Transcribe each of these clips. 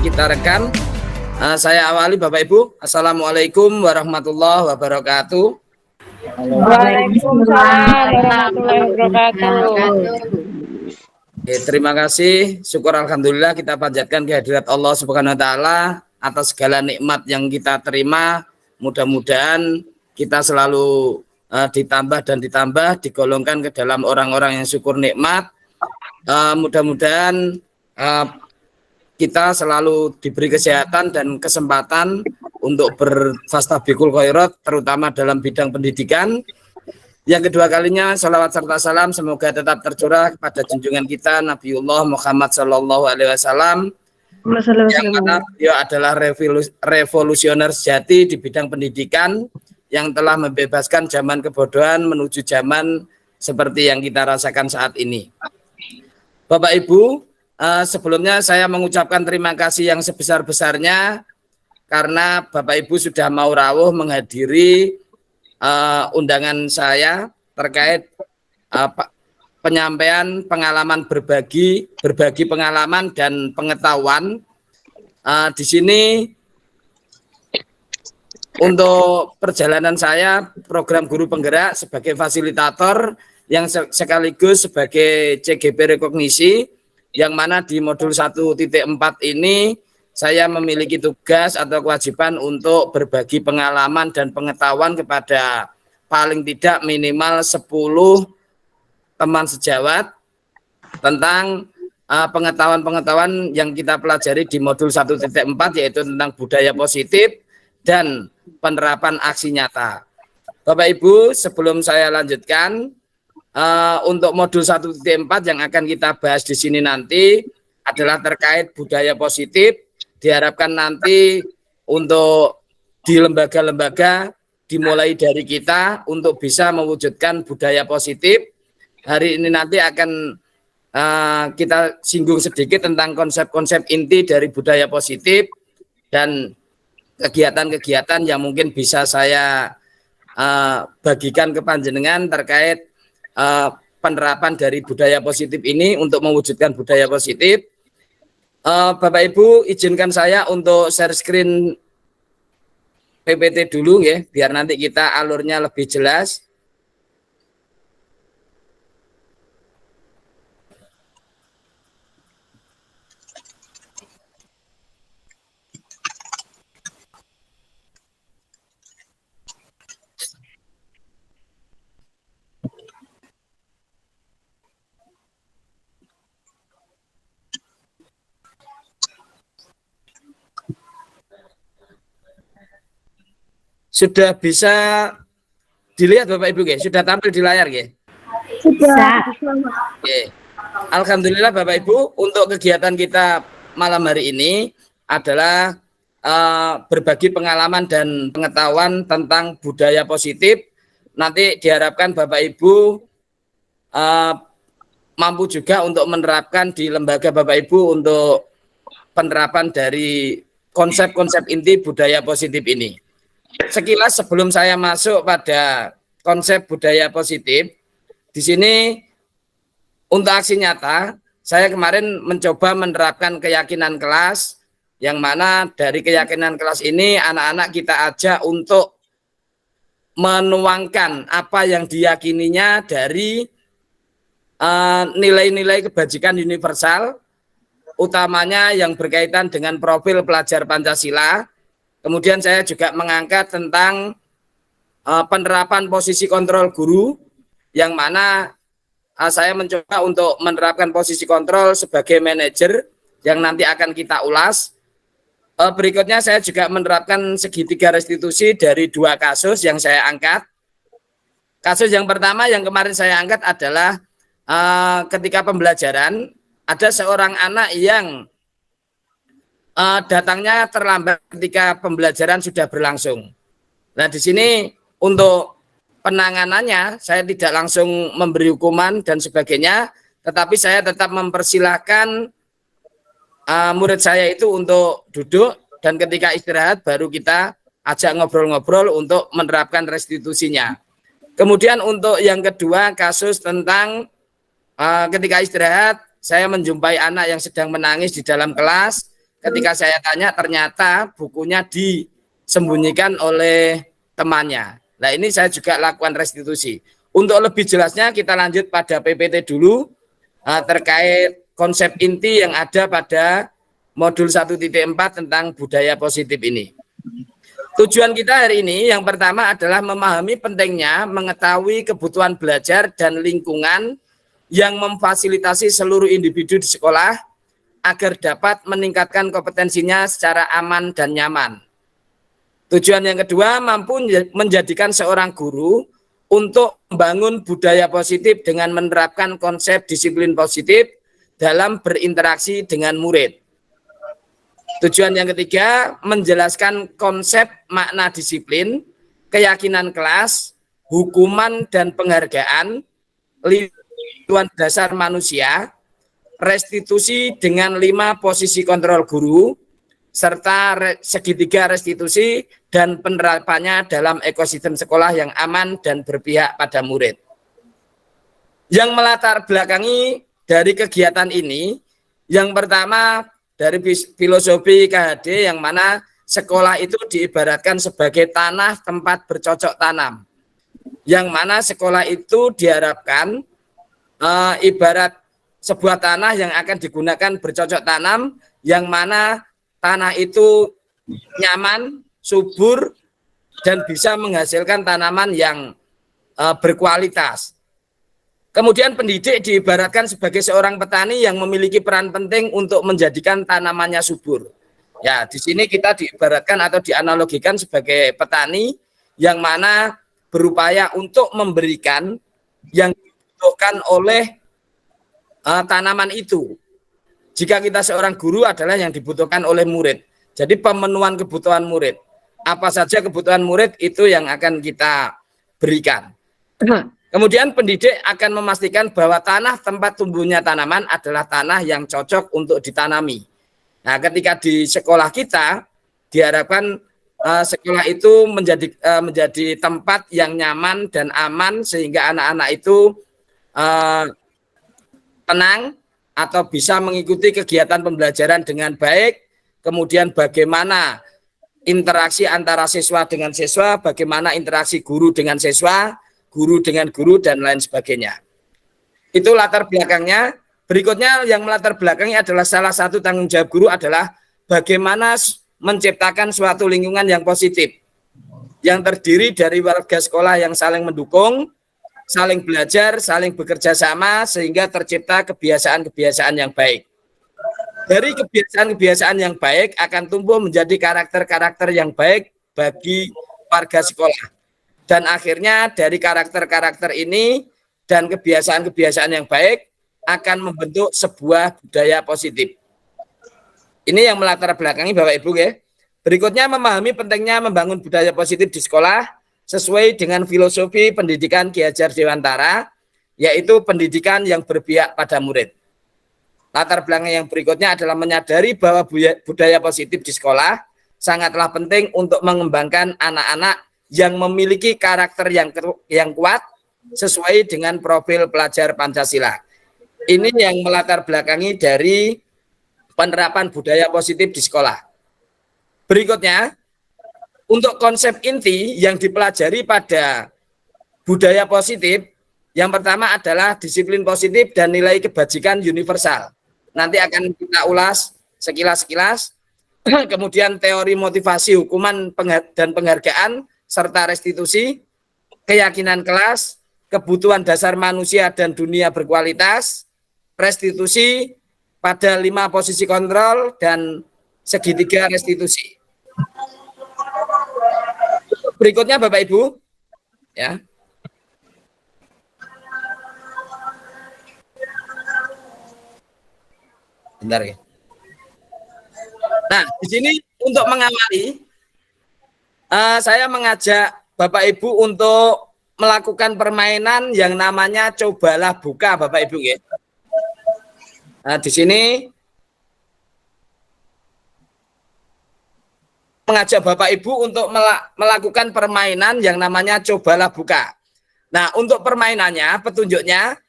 kita rekam. Saya awali Bapak Ibu. Assalamualaikum warahmatullahi wabarakatuh. Waalaikumsalam warahmatullahi wabarakatuh. Terima kasih. Syukur alhamdulillah kita panjatkan kehadirat Allah Subhanahu wa taala atas segala nikmat yang kita terima. Mudah-mudahan kita selalu ditambah dan ditambah, digolongkan ke dalam orang-orang yang syukur nikmat. Mudah-mudahan kita selalu diberi kesehatan dan kesempatan untuk berfastabiqul khairat, terutama dalam bidang pendidikan. Yang kedua kalinya, salawat serta salam semoga tetap tercurah kepada junjungan kita Nabiullah Muhammad Sallallahu Alaihi Wasallam, yang mana beliau adalah revolusioner sejati di bidang pendidikan yang telah membebaskan zaman kebodohan menuju zaman seperti yang kita rasakan saat ini. Bapak Ibu, sebelumnya saya mengucapkan terima kasih yang sebesar-besarnya karena Bapak Ibu sudah mau rawuh menghadiri undangan saya terkait penyampaian pengalaman berbagi pengalaman dan pengetahuan. Di sini untuk perjalanan saya program guru penggerak sebagai fasilitator yang sekaligus sebagai CGP rekognisi, yang mana di modul 1.4 ini saya memiliki tugas atau kewajiban untuk berbagi pengalaman dan pengetahuan kepada paling tidak minimal 10 teman sejawat tentang pengetahuan-pengetahuan yang kita pelajari di modul 1.4, yaitu tentang budaya positif dan penerapan aksi nyata. Bapak Ibu, sebelum saya lanjutkan, untuk modul 1.4 yang akan kita bahas di sini nanti adalah terkait budaya positif. Diharapkan nanti untuk di lembaga-lembaga dimulai dari kita untuk bisa mewujudkan budaya positif. Hari ini nanti akan kita singgung sedikit tentang konsep-konsep inti dari budaya positif dan kegiatan-kegiatan yang mungkin bisa saya bagikan ke panjenengan terkait penerapan dari budaya positif ini untuk mewujudkan budaya positif. Bapak Ibu, izinkan saya untuk share screen PPT dulu ya, biar nanti kita alurnya lebih jelas. Sudah bisa dilihat Bapak Ibu, ya? Sudah tampil di layar, ya? Sudah. Oke. Alhamdulillah Bapak Ibu, untuk kegiatan kita malam hari ini adalah berbagi pengalaman dan pengetahuan tentang budaya positif. Nanti diharapkan Bapak Ibu mampu juga untuk menerapkan di lembaga Bapak Ibu untuk penerapan dari konsep-konsep inti budaya positif ini. Sekilas sebelum saya masuk pada konsep budaya positif, di sini untuk aksi nyata, saya kemarin mencoba menerapkan keyakinan kelas, yang mana dari keyakinan kelas ini anak-anak kita ajak untuk menuangkan apa yang diyakininya dari nilai-nilai kebajikan universal, utamanya yang berkaitan dengan profil pelajar Pancasila. Kemudian saya juga mengangkat tentang penerapan posisi kontrol guru, yang mana saya mencoba untuk menerapkan posisi kontrol sebagai manajer yang nanti akan kita ulas. Berikutnya saya juga menerapkan segitiga restitusi dari 2 kasus yang saya angkat. Kasus yang pertama yang kemarin saya angkat adalah ketika pembelajaran ada seorang anak yang datangnya terlambat ketika pembelajaran sudah berlangsung. Nah, di sini untuk penanganannya saya tidak langsung memberi hukuman dan sebagainya, tetapi saya tetap mempersilahkan murid saya itu untuk duduk, dan ketika istirahat baru kita ajak ngobrol-ngobrol untuk menerapkan restitusinya. Kemudian untuk yang kedua, kasus tentang ketika istirahat saya menjumpai anak yang sedang menangis di dalam kelas. Ketika saya tanya, ternyata bukunya disembunyikan oleh temannya. Nah, ini saya juga lakukan restitusi. Untuk lebih jelasnya kita lanjut pada PPT dulu terkait konsep inti yang ada pada modul 1.4 tentang budaya positif ini. Tujuan kita hari ini yang pertama adalah memahami pentingnya mengetahui kebutuhan belajar dan lingkungan yang memfasilitasi seluruh individu di sekolah agar dapat meningkatkan kompetensinya secara aman dan nyaman. Tujuan yang kedua, mampu menjadikan seorang guru untuk membangun budaya positif dengan menerapkan konsep disiplin positif dalam berinteraksi dengan murid. Tujuan yang ketiga, menjelaskan konsep makna disiplin, keyakinan kelas, hukuman dan penghargaan, lingkungan dasar manusia, restitusi dengan 5 posisi kontrol guru, serta segitiga restitusi dan penerapannya dalam ekosistem sekolah yang aman dan berpihak pada murid. Yang melatar belakangi dari kegiatan ini, yang pertama dari filosofi KHD yang mana sekolah itu diibaratkan sebagai tanah tempat bercocok tanam. Yang mana sekolah itu diharapkan ibarat sebuah tanah yang akan digunakan bercocok tanam, yang mana tanah itu nyaman, subur, dan bisa menghasilkan tanaman yang berkualitas. Kemudian pendidik diibaratkan sebagai seorang petani yang memiliki peran penting untuk menjadikan tanamannya subur. Ya, di sini kita diibaratkan atau dianalogikan sebagai petani yang mana berupaya untuk memberikan yang dibutuhkan oleh tanaman itu. Jika kita seorang guru adalah yang dibutuhkan oleh murid. Jadi pemenuhan kebutuhan murid. Apa saja kebutuhan murid itu yang akan kita berikan. Kemudian pendidik akan memastikan bahwa tanah tempat tumbuhnya tanaman adalah tanah yang cocok untuk ditanami. Nah, ketika di sekolah kita diharapkan sekolah itu menjadi tempat yang nyaman dan aman sehingga anak-anak itu tenang atau bisa mengikuti kegiatan pembelajaran dengan baik, kemudian bagaimana interaksi antara siswa dengan siswa, bagaimana interaksi guru dengan siswa, guru dengan guru, dan lain sebagainya. Itu latar belakangnya. Berikutnya yang melatar belakangnya adalah salah satu tanggung jawab guru adalah bagaimana menciptakan suatu lingkungan yang positif, yang terdiri dari warga sekolah yang saling mendukung, saling belajar, saling bekerja sama, sehingga tercipta kebiasaan-kebiasaan yang baik. Dari kebiasaan-kebiasaan yang baik akan tumbuh menjadi karakter-karakter yang baik bagi warga sekolah. Dan akhirnya dari karakter-karakter ini dan kebiasaan-kebiasaan yang baik akan membentuk sebuah budaya positif. Ini yang melatar belakangi Bapak Ibu ya. Berikutnya memahami pentingnya membangun budaya positif di sekolah sesuai dengan filosofi pendidikan Ki Hajar Dewantara, yaitu pendidikan yang berpihak pada murid. Latar belakang yang berikutnya adalah menyadari bahwa budaya positif di sekolah sangatlah penting untuk mengembangkan anak-anak yang memiliki karakter yang kuat sesuai dengan profil pelajar Pancasila. Ini yang melatar belakangi dari penerapan budaya positif di sekolah. Berikutnya, untuk konsep inti yang dipelajari pada budaya positif, yang pertama adalah disiplin positif dan nilai kebajikan universal. Nanti akan kita ulas sekilas-sekilas. Kemudian teori motivasi, hukuman dan penghargaan, serta restitusi, keyakinan kelas, kebutuhan dasar manusia dan dunia berkualitas, restitusi pada 5 posisi kontrol, dan segitiga restitusi. Berikutnya Bapak Ibu, ya. Bentar ya. Nah, di sini untuk mengawali, saya mengajak Bapak Ibu untuk melakukan permainan yang namanya cobalah buka, Bapak Ibu ya. Nah, di sini mengajak Bapak Ibu untuk melakukan permainan yang namanya cobalah buka. Nah, untuk permainannya, petunjuknya,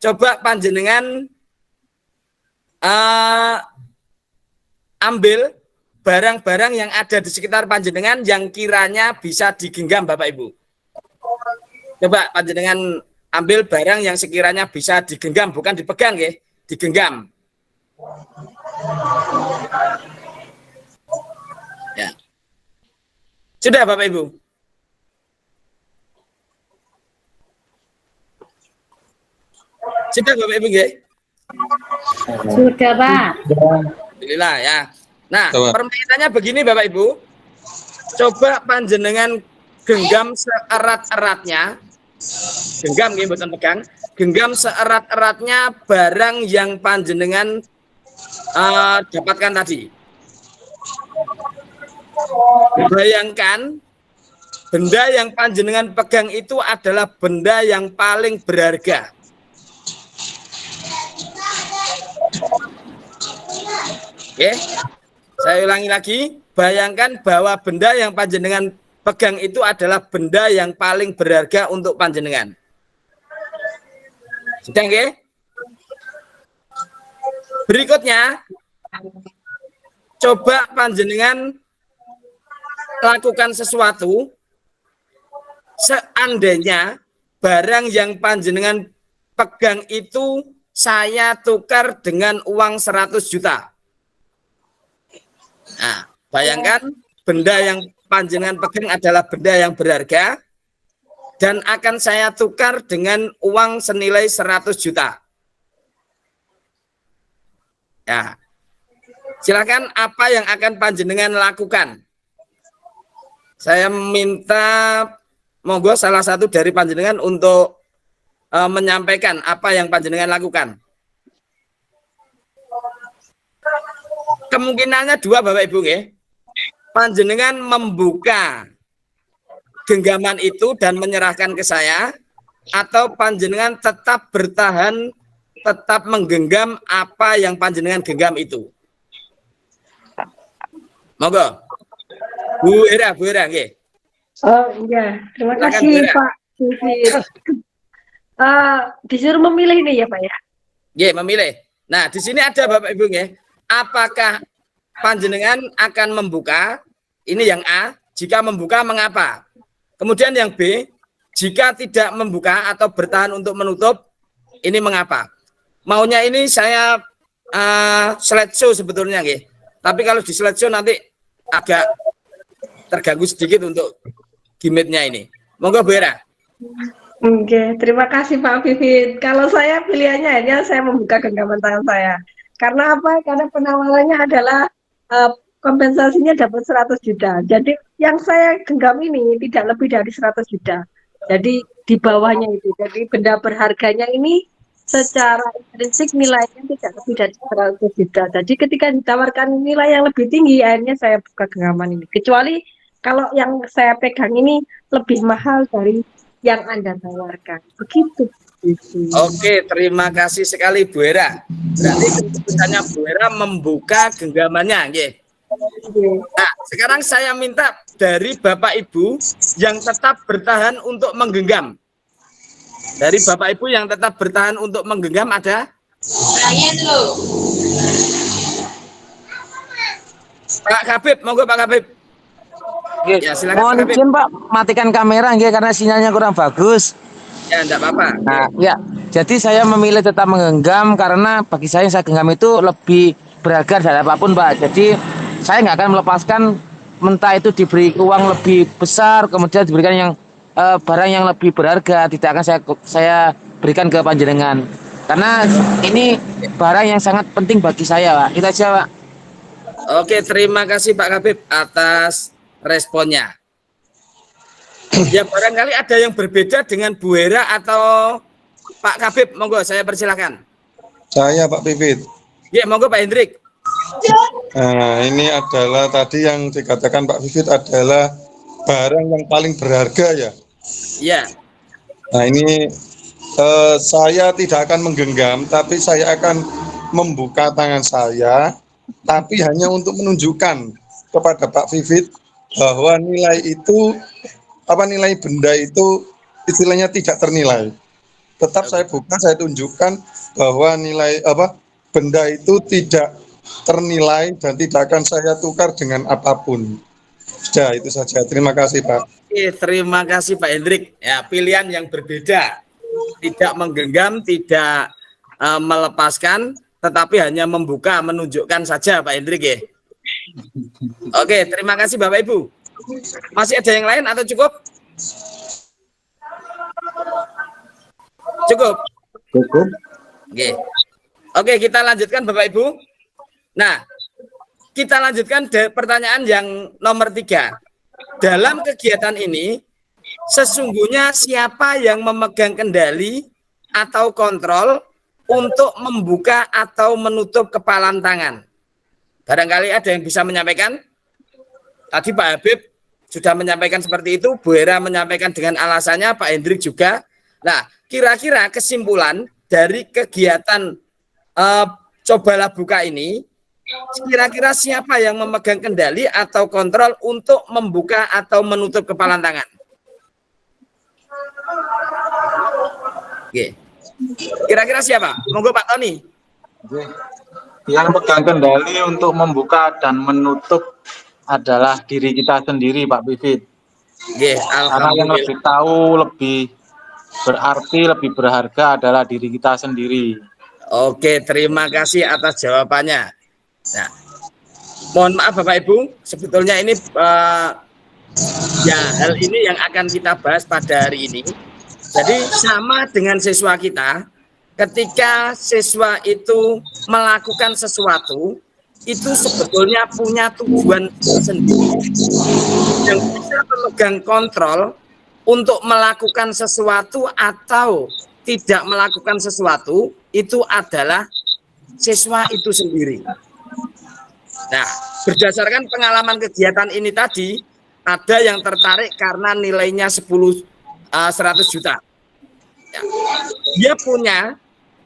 coba panjenengan ambil barang-barang yang ada di sekitar panjenengan yang kiranya bisa digenggam Bapak Ibu. Coba panjenengan ambil barang yang sekiranya bisa digenggam, bukan dipegang ya, digenggam. Ya. Sudah Bapak Ibu? Sudah Bapak Ibu ya? Sudah, Pak. Alhamdulillah ya. Nah, permainannya begini Bapak Ibu. Coba panjenengan genggam seerat-eratnya. Genggam nggih mboten pegang. Genggam seerat-eratnya barang yang panjenengan dapatkan tadi. Bayangkan benda yang panjenengan pegang itu adalah benda yang paling berharga. Oke, saya ulangi lagi. Bayangkan bahwa benda yang panjenengan pegang itu adalah benda yang paling berharga untuk panjenengan. Sudah nggih? Berikutnya, coba panjenengan lakukan sesuatu seandainya barang yang panjenengan pegang itu saya tukar dengan uang 100 juta. Nah, bayangkan benda yang panjenengan pegang adalah benda yang berharga dan akan saya tukar dengan uang senilai 100 juta. Ya. Silakan apa yang akan panjenengan lakukan? Saya minta monggo salah satu dari panjenengan untuk menyampaikan apa yang panjenengan lakukan. Kemungkinannya dua Bapak Ibu ya. Panjenengan membuka genggaman itu dan menyerahkan ke saya, atau panjenengan tetap bertahan, tetap menggenggam apa yang panjenengan genggam itu. Monggo. Bu Era nggih. Oh iya, terima kasih Pak Vivit. Disuruh memilih nih ya Pak ya? Nggih, memilih. Nah, di sini ada Bapak Ibu nggih. Apakah panjenengan akan membuka? Ini yang A, jika membuka mengapa? Kemudian yang B, jika tidak membuka atau bertahan untuk menutup, ini mengapa? Maunya ini saya slideshow sebetulnya nggih. Tapi kalau di slideshow nanti agak terganggu sedikit untuk gimmicknya ini. Monggo Bu Era. Oke, terima kasih Pak Vivit. Kalau saya pilihannya hanya saya membuka genggaman tangan saya. Karena apa? Karena penawarannya adalah kompensasinya dapat 100 juta. Jadi yang saya genggam ini tidak lebih dari 100 juta. Jadi di bawahnya itu. Jadi benda berharganya ini secara intrinsik nilainya tidak lebih dari 100 juta. Jadi ketika ditawarkan nilai yang lebih tinggi, akhirnya saya buka genggaman ini. Kecuali kalau yang saya pegang ini lebih mahal dari yang Anda tawarkan. Begitu. Oke, terima kasih sekali Bu Era. Berarti keputusannya Bu Era membuka genggamannya, nggih. Nah, sekarang saya minta dari Bapak Ibu yang tetap bertahan untuk menggenggam. Dari Bapak Ibu yang tetap bertahan untuk menggenggam ada? Saya dulu. Pak Kabib, monggo Pak Kabib. Ya, silakan. Mohon izin Pak, matikan kamera nggih karena sinyalnya kurang bagus. Ya, enggak apa-apa. Nah, ya. Jadi saya memilih tetap menggenggam karena bagi saya genggam itu lebih berharga dari apapun, Pak. Jadi saya nggak akan melepaskan mentah itu diberi uang lebih besar, kemudian diberikan yang barang yang lebih berharga, tidak akan saya berikan ke panjenengan. Karena ini barang yang sangat penting bagi saya, Pak. Kita aja, Pak. Oke, terima kasih Pak Kabib atas responnya. Ya, barangkali ada yang berbeda dengan Bu Hera atau Pak Kabib, monggo saya persilakan. Saya Pak Pipit. Ya, monggo Pak Hendrik. Nah, ini adalah tadi yang dikatakan Pak Pipit adalah barang yang paling berharga ya. Ya. Nah, ini saya tidak akan menggenggam, tapi saya akan membuka tangan saya, tapi hanya untuk menunjukkan kepada Pak Pipit bahwa nilai itu, nilai benda itu istilahnya tidak ternilai. Tetap saya buka, saya tunjukkan bahwa nilai benda itu tidak ternilai dan tidak akan saya tukar dengan apapun. Sudah, itu saja. Terima kasih, Pak. Oke, terima kasih Pak Hendrik. Ya, pilihan yang berbeda. Tidak menggenggam, tidak melepaskan, tetapi hanya membuka, menunjukkan saja Pak Hendrik ya. Oke, terima kasih Bapak Ibu. Masih ada yang lain atau cukup? Cukup. Cukup. Oke. Oke, kita lanjutkan Bapak Ibu. Nah, kita lanjutkan pertanyaan yang nomor 3. Dalam kegiatan ini, sesungguhnya siapa yang memegang kendali atau kontrol untuk membuka atau menutup kepalan tangan? Barangkali ada yang bisa menyampaikan? Tadi Pak Habib sudah menyampaikan seperti itu, Bu Hera menyampaikan dengan alasannya, Pak Hendrik juga. Nah, kira-kira kesimpulan dari kegiatan cobalah buka ini, kira-kira siapa yang memegang kendali atau kontrol untuk membuka atau menutup kepalan tangan? Oke. Kira-kira siapa? Monggo Pak Tony. Yang pegang kendali untuk membuka dan menutup adalah diri kita sendiri, Pak Pivit. Oke, Karena yang lebih tahu, lebih berarti, lebih berharga adalah diri kita sendiri. Oke, terima kasih atas jawabannya. Nah, mohon maaf Bapak Ibu, sebetulnya ini ya hal ini yang akan kita bahas pada hari ini. Jadi sama dengan siswa kita, ketika siswa itu melakukan sesuatu, itu sebetulnya punya tujuan sendiri. Yang bisa memegang kontrol untuk melakukan sesuatu atau tidak melakukan sesuatu, itu adalah siswa itu sendiri. Nah, berdasarkan pengalaman kegiatan ini tadi, ada yang tertarik karena nilainya 100 juta. Ya. Dia punya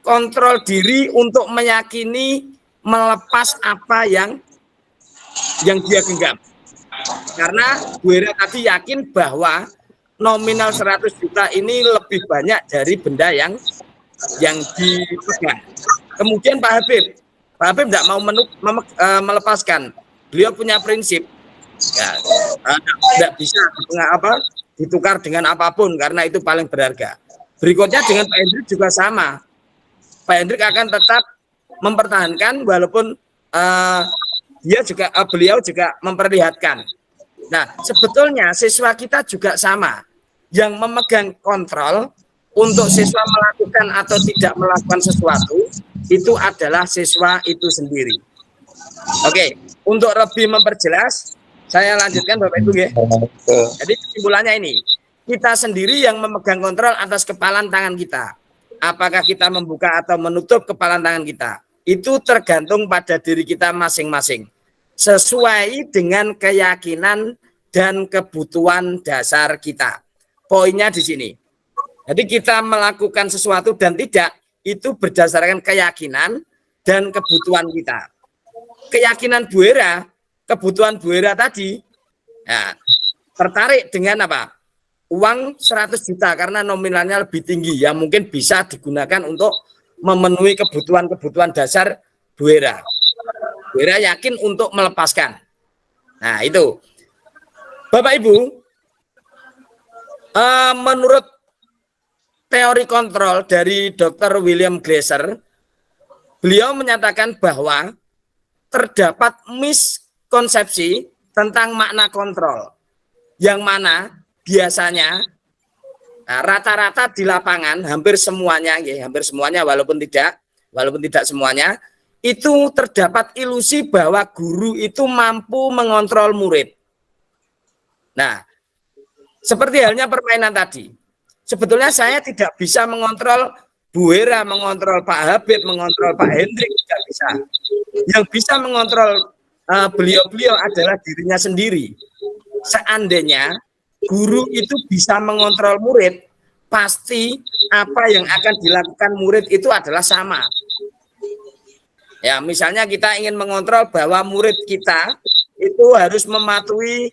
kontrol diri untuk meyakini melepas apa yang dia genggam. Karena Bu Hera tadi yakin bahwa nominal 100 juta ini lebih banyak dari benda yang dipegang. Kemudian Pak Habib tidak mau melepaskan. Beliau punya prinsip, ya, tidak bisa ditukar dengan apapun karena itu paling berharga. Berikutnya dengan Pak Hendrik juga sama. Pak Hendrik akan tetap mempertahankan walaupun beliau juga memperlihatkan. Nah, sebetulnya siswa kita juga sama, yang memegang kontrol untuk siswa melakukan atau tidak melakukan sesuatu itu adalah siswa itu sendiri. Oke, untuk lebih memperjelas, saya lanjutkan Bapak Ibu ya. Jadi kesimpulannya ini, kita sendiri yang memegang kontrol atas kepalan tangan kita. Apakah kita membuka atau menutup kepalan tangan kita? Itu tergantung pada diri kita masing-masing. Sesuai dengan keyakinan dan kebutuhan dasar kita. Poinnya di sini. Jadi kita melakukan sesuatu dan tidak, itu berdasarkan keyakinan dan kebutuhan kita. Keyakinan Bu Hera, kebutuhan Bu Hera tadi, ya, tertarik dengan apa? Uang 100 juta karena nominalnya lebih tinggi, yang mungkin bisa digunakan untuk memenuhi kebutuhan-kebutuhan dasar Bu Hera. Bu Hera yakin untuk melepaskan. Nah itu. Bapak Ibu, menurut teori kontrol dari Dr. William Glasser, beliau menyatakan bahwa terdapat miskonsepsi tentang makna kontrol, yang mana biasanya rata-rata di lapangan hampir semuanya walaupun tidak semuanya, itu terdapat ilusi bahwa guru itu mampu mengontrol murid. Nah, seperti halnya permainan tadi. Sebetulnya saya tidak bisa mengontrol Bu Hera, mengontrol Pak Habib, mengontrol Pak Hendrik, tidak bisa. Yang bisa mengontrol beliau-beliau adalah dirinya sendiri. Seandainya guru itu bisa mengontrol murid, pasti apa yang akan dilakukan murid itu adalah sama. Ya, misalnya kita ingin mengontrol bahwa murid kita itu harus mematuhi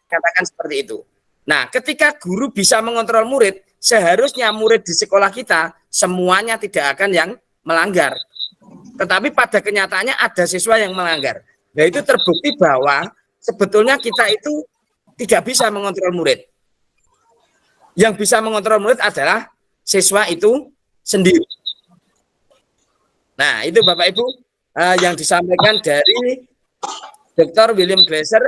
katakan seperti itu. Nah, ketika guru bisa mengontrol murid, seharusnya murid di sekolah kita semuanya tidak akan yang melanggar. tetapi pada kenyataannya ada siswa yang melanggar. Nah, itu terbukti bahwa sebetulnya kita itu tidak bisa mengontrol murid. Yang bisa mengontrol murid adalah siswa itu sendiri. Nah, itu Bapak Ibu yang disampaikan dari Dr. William Glasser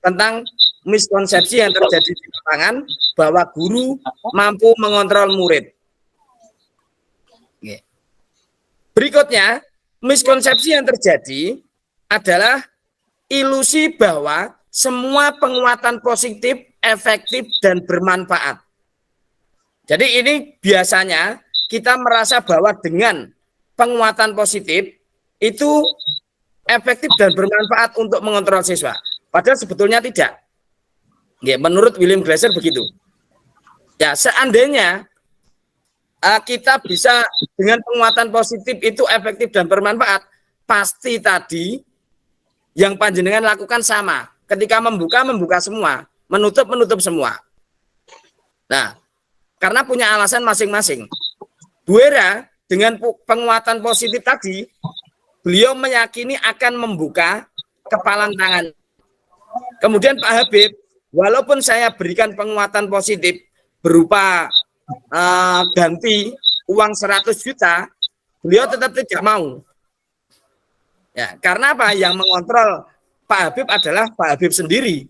tentang miskonsepsi yang terjadi di lapangan bahwa guru mampu mengontrol murid. Berikutnya, miskonsepsi yang terjadi adalah ilusi bahwa semua penguatan positif, efektif, dan bermanfaat. Jadi ini biasanya kita merasa bahwa dengan penguatan positif itu efektif dan bermanfaat untuk mengontrol siswa. Padahal sebetulnya tidak. Ya, menurut William Glasser begitu. Ya, seandainya kita bisa dengan penguatan positif itu efektif dan bermanfaat, pasti tadi yang panjenengan lakukan sama. Ketika membuka semua, menutup semua. Nah, karena punya alasan masing-masing. Bu Hera dengan penguatan positif tadi, beliau meyakini akan membuka kepalan tangan. Kemudian Pak Habib, walaupun saya berikan penguatan positif berupa ganti uang 100 juta, beliau tetap tidak mau. Ya, karena apa? Yang mengontrol Pak Habib adalah Pak Habib sendiri.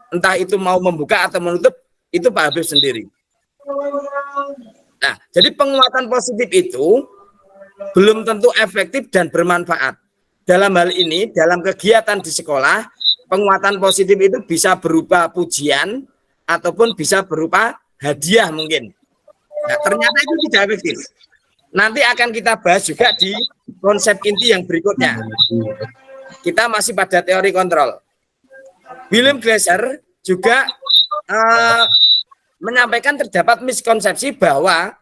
Entah itu mau membuka atau menutup, itu Pak Habib sendiri. Nah, jadi penguatan positif itu belum tentu efektif dan bermanfaat. Dalam hal ini, dalam kegiatan di sekolah, penguatan positif itu bisa berupa pujian ataupun bisa berupa hadiah mungkin. Nah, ternyata itu tidak efektif. Nanti akan kita bahas juga di konsep inti yang berikutnya. Kita masih pada teori kontrol. William Glasser juga menyampaikan terdapat miskonsepsi bahwa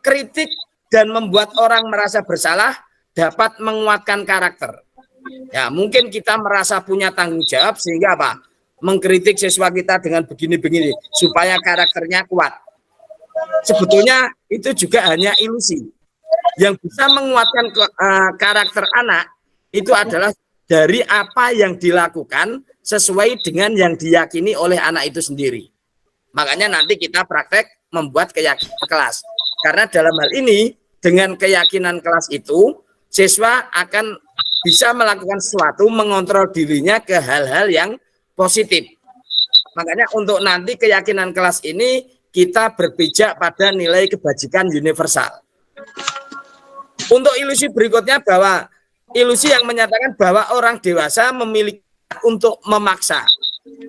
kritik dan membuat orang merasa bersalah dapat menguatkan karakter. Ya, mungkin kita merasa punya tanggung jawab sehingga apa? Mengkritik siswa kita dengan begini-begini supaya karakternya kuat. Sebetulnya itu juga hanya ilusi. Yang bisa menguatkan karakter anak itu adalah dari apa yang dilakukan sesuai dengan yang diyakini oleh anak itu sendiri. Makanya nanti kita praktek membuat keyakinan kelas. Karena dalam hal ini dengan keyakinan kelas itu siswa akan bisa melakukan sesuatu, mengontrol dirinya ke hal-hal yang positif. Makanya untuk nanti keyakinan kelas ini kita berpijak pada nilai kebajikan universal. Untuk ilusi berikutnya bahwa ilusi yang menyatakan bahwa orang dewasa memiliki untuk memaksa.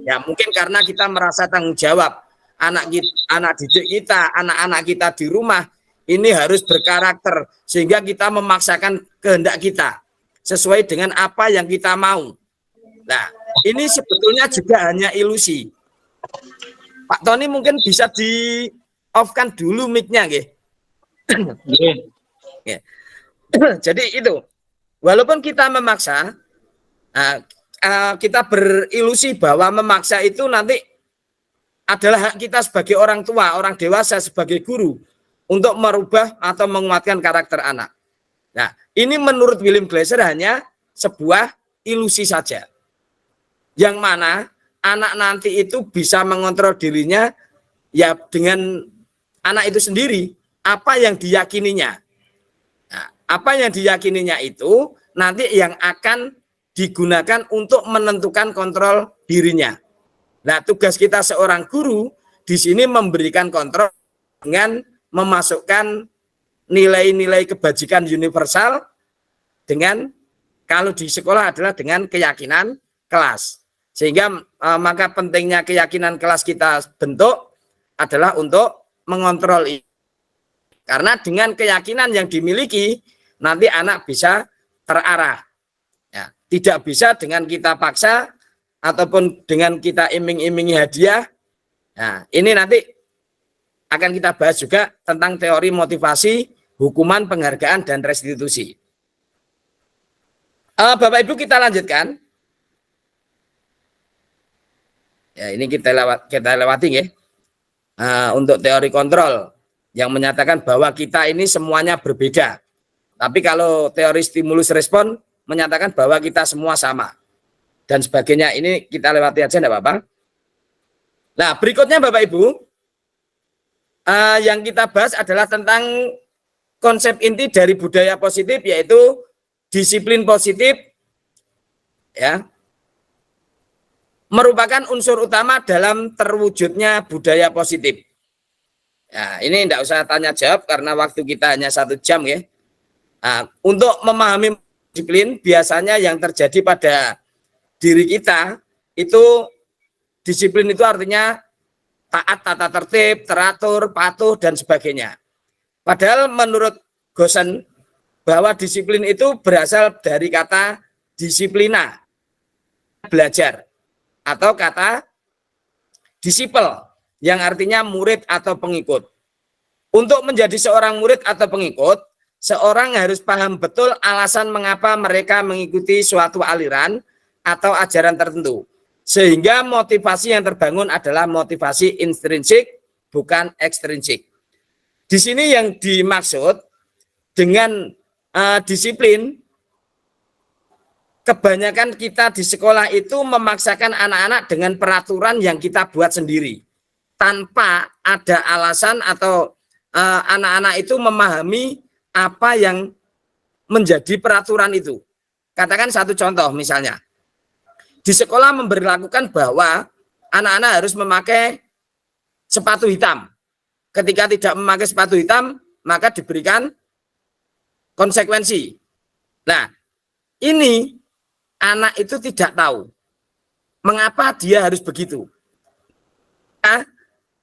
Ya, mungkin karena kita merasa tanggung jawab anak didik kita, anak-anak kita di rumah ini harus berkarakter sehingga kita memaksakan kehendak kita sesuai dengan apa yang kita mau. Nah, ini sebetulnya juga hanya ilusi. Pak Tony mungkin bisa di off-kan dulu mic-nya, nggih. Jadi itu, walaupun kita memaksa, kita berilusi bahwa memaksa itu nanti adalah hak kita sebagai orang tua, orang dewasa, sebagai guru untuk merubah atau menguatkan karakter anak. Nah, ini menurut William Glasser hanya sebuah ilusi saja. Yang mana anak nanti itu bisa mengontrol dirinya ya dengan anak itu sendiri, apa yang diyakininya. Nah, apa yang diyakininya itu nanti yang akan digunakan untuk menentukan kontrol dirinya. Nah, tugas kita seorang guru di sini memberikan kontrol dengan memasukkan nilai-nilai kebajikan universal dengan kalau di sekolah adalah dengan keyakinan kelas. Sehingga maka pentingnya keyakinan kelas kita bentuk adalah untuk mengontrol ini. Karena dengan keyakinan yang dimiliki nanti anak bisa terarah. Ya, tidak bisa dengan kita paksa ataupun dengan kita iming-imingi hadiah. Nah, ini nanti akan kita bahas juga tentang teori motivasi, hukuman, penghargaan, dan restitusi. Bapak Ibu kita lanjutkan. Ya, ini kita lewati ya. Untuk teori kontrol yang menyatakan bahwa kita ini semuanya berbeda. Tapi kalau teori stimulus respon menyatakan bahwa kita semua sama dan sebagainya, ini kita lewati aja enggak apa-apa. Nah, berikutnya Bapak Ibu, yang kita bahas adalah tentang konsep inti dari budaya positif, yaitu disiplin positif, ya, merupakan unsur utama dalam terwujudnya budaya positif. Nah, ini tidak usah tanya jawab karena waktu kita hanya 1 jam ya. Nah, untuk memahami disiplin, biasanya yang terjadi pada diri kita itu, disiplin itu artinya taat tata tertib, teratur, patuh, dan sebagainya. Padahal menurut Gosen, bahwa disiplin itu berasal dari kata disiplina, belajar, atau kata disipel, yang artinya murid atau pengikut. Untuk menjadi seorang murid atau pengikut, seorang harus paham betul alasan mengapa mereka mengikuti suatu aliran atau ajaran tertentu. Sehingga motivasi yang terbangun adalah motivasi intrinsik, bukan ekstrinsik. Di sini yang dimaksud dengan disiplin, kebanyakan kita di sekolah itu memaksakan anak-anak dengan peraturan yang kita buat sendiri, tanpa ada alasan atau anak-anak itu memahami apa yang menjadi peraturan itu. Katakan satu contoh misalnya, di sekolah memberlakukan bahwa anak-anak harus memakai sepatu hitam. Ketika tidak memakai sepatu hitam, maka diberikan konsekuensi. Nah, ini anak itu tidak tahu mengapa dia harus begitu. Nah,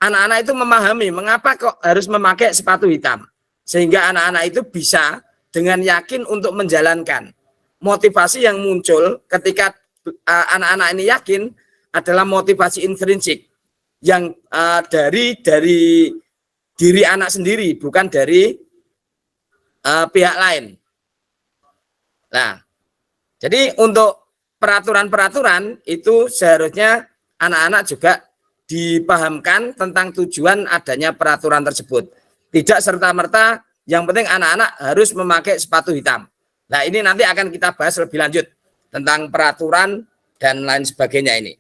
anak-anak itu memahami mengapa kok harus memakai sepatu hitam. Sehingga anak-anak itu bisa dengan yakin untuk menjalankan. Motivasi yang muncul ketika anak-anak ini yakin adalah motivasi intrinsik yang dari diri anak sendiri, bukan dari pihak lain. Nah, jadi untuk peraturan-peraturan itu seharusnya anak-anak juga dipahamkan tentang tujuan adanya peraturan tersebut. Tidak serta-merta yang penting anak-anak harus memakai sepatu hitam. Nah, ini nanti akan kita bahas lebih lanjut tentang peraturan dan lain sebagainya ini.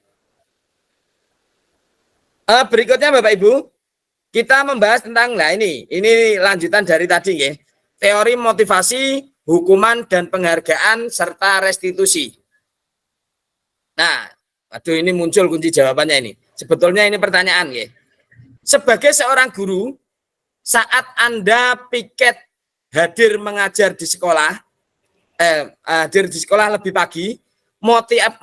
Berikutnya Bapak Ibu, kita membahas tentang, nah ini lanjutan dari tadi ya, teori motivasi, hukuman dan penghargaan serta restitusi. Nah, aduh ini muncul kunci jawabannya ini. Sebetulnya ini pertanyaan ya. Sebagai seorang guru, saat Anda piket hadir mengajar di sekolah, hadir di sekolah lebih pagi,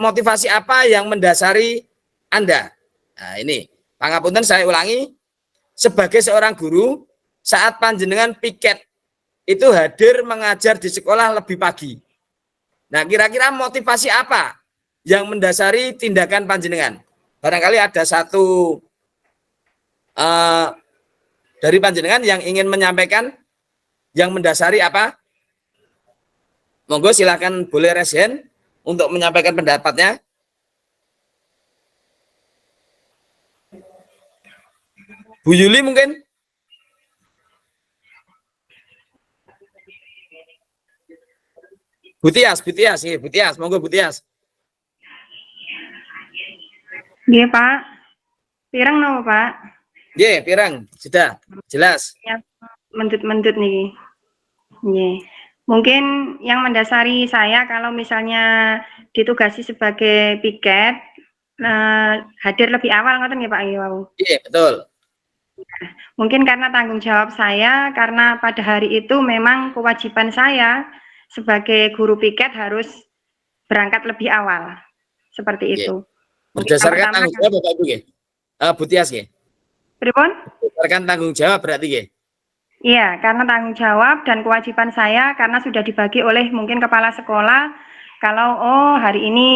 motivasi apa yang mendasari Anda? Nah ini, pangapunten saya ulangi, sebagai seorang guru, saat panjenengan piket itu hadir mengajar di sekolah lebih pagi. Nah kira-kira motivasi apa yang mendasari tindakan panjenengan? Barangkali ada satu dari panjenengan yang ingin menyampaikan yang mendasari apa? Monggo silakan, boleh raise hand untuk menyampaikan pendapatnya. Bu Yuli mungkin? Bu Tias, monggo Bu Tias. Iya Pak, pirang no Pak? Iya, pirang, sudah jelas. Ya, mendut-mendut nih. Iya. Mungkin yang mendasari saya kalau misalnya ditugasi sebagai piket, hadir lebih awal ngoten ya Pak Iwau. Iya, betul. Mungkin karena tanggung jawab saya, karena pada hari itu memang kewajiban saya sebagai guru piket harus berangkat lebih awal. Seperti itu. Berdasarkan tanggung jawab Bapak Ibu ya? Bu Tias ya? Pripun? Berdasarkan tanggung jawab berarti ya? Iya, karena tanggung jawab dan kewajiban saya karena sudah dibagi oleh mungkin kepala sekolah kalau hari ini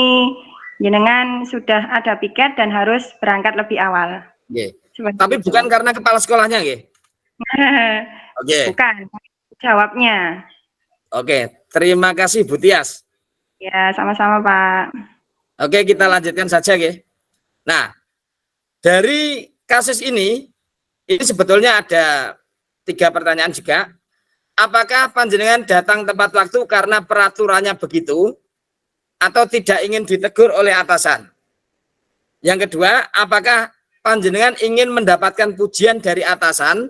jenengan sudah ada piket dan harus berangkat lebih awal. Yeah. Tapi itu bukan karena kepala sekolahnya ya? Oke. Bukan, jawabnya. Oke, terima kasih Bu Tias. Ya, sama-sama Pak. Oke, kita lanjutkan saja ya. Nah, dari kasus ini sebetulnya ada 3 pertanyaan juga. apakah panjenengan datang tepat waktu karena peraturannya begitu atau tidak ingin ditegur oleh atasan? Yang kedua, apakah panjenengan ingin mendapatkan pujian dari atasan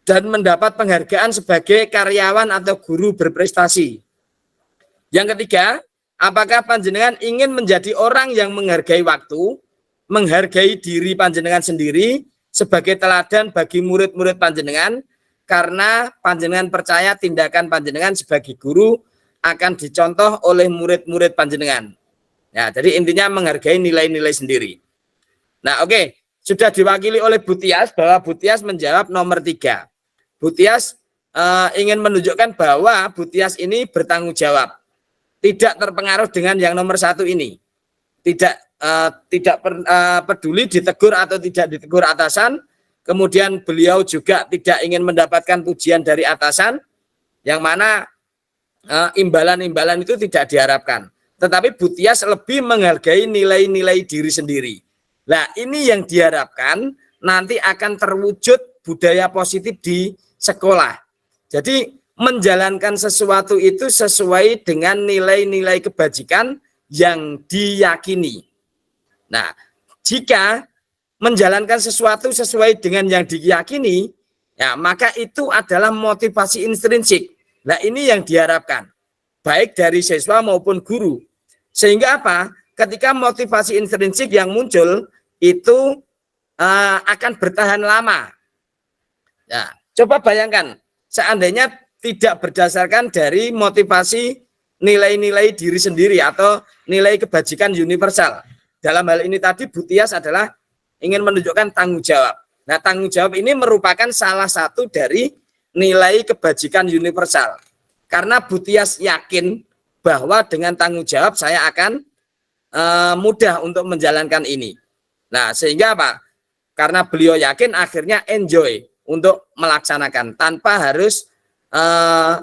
dan mendapat penghargaan sebagai karyawan atau guru berprestasi? Yang ketiga, apakah panjenengan ingin menjadi orang yang menghargai waktu, menghargai diri panjenengan sendiri sebagai teladan bagi murid-murid panjenengan, karena panjenengan percaya tindakan panjenengan sebagai guru akan dicontoh oleh murid-murid panjenengan. Ya, jadi intinya menghargai nilai-nilai sendiri. Nah, oke, sudah diwakili oleh Bu Tias, bahwa Bu Tias menjawab nomor 3. Bu Tias ingin menunjukkan bahwa Bu Tias ini bertanggung jawab, tidak terpengaruh dengan yang nomor 1 ini, tidak peduli ditegur atau tidak ditegur atasan. Kemudian beliau juga tidak ingin mendapatkan pujian dari atasan, yang mana imbalan-imbalan itu tidak diharapkan. Tetapi Bu Tias lebih menghargai nilai-nilai diri sendiri. Nah, ini yang diharapkan nanti akan terwujud budaya positif di sekolah. Jadi menjalankan sesuatu itu sesuai dengan nilai-nilai kebajikan yang diyakini. Nah, jika menjalankan sesuatu sesuai dengan yang diyakini, ya maka itu adalah motivasi intrinsik. Nah, ini yang diharapkan baik dari siswa maupun guru. Sehingga apa? Ketika motivasi intrinsik yang muncul itu akan bertahan lama. Ya, coba bayangkan seandainya tidak berdasarkan dari motivasi nilai-nilai diri sendiri atau nilai kebajikan universal. Dalam hal ini tadi Bu Tias adalah ingin menunjukkan tanggung jawab. Nah, tanggung jawab ini merupakan salah satu dari nilai kebajikan universal. Karena Bu Tias yakin bahwa dengan tanggung jawab saya akan mudah untuk menjalankan ini. Nah, sehingga apa? Karena beliau yakin, akhirnya enjoy untuk melaksanakan tanpa harus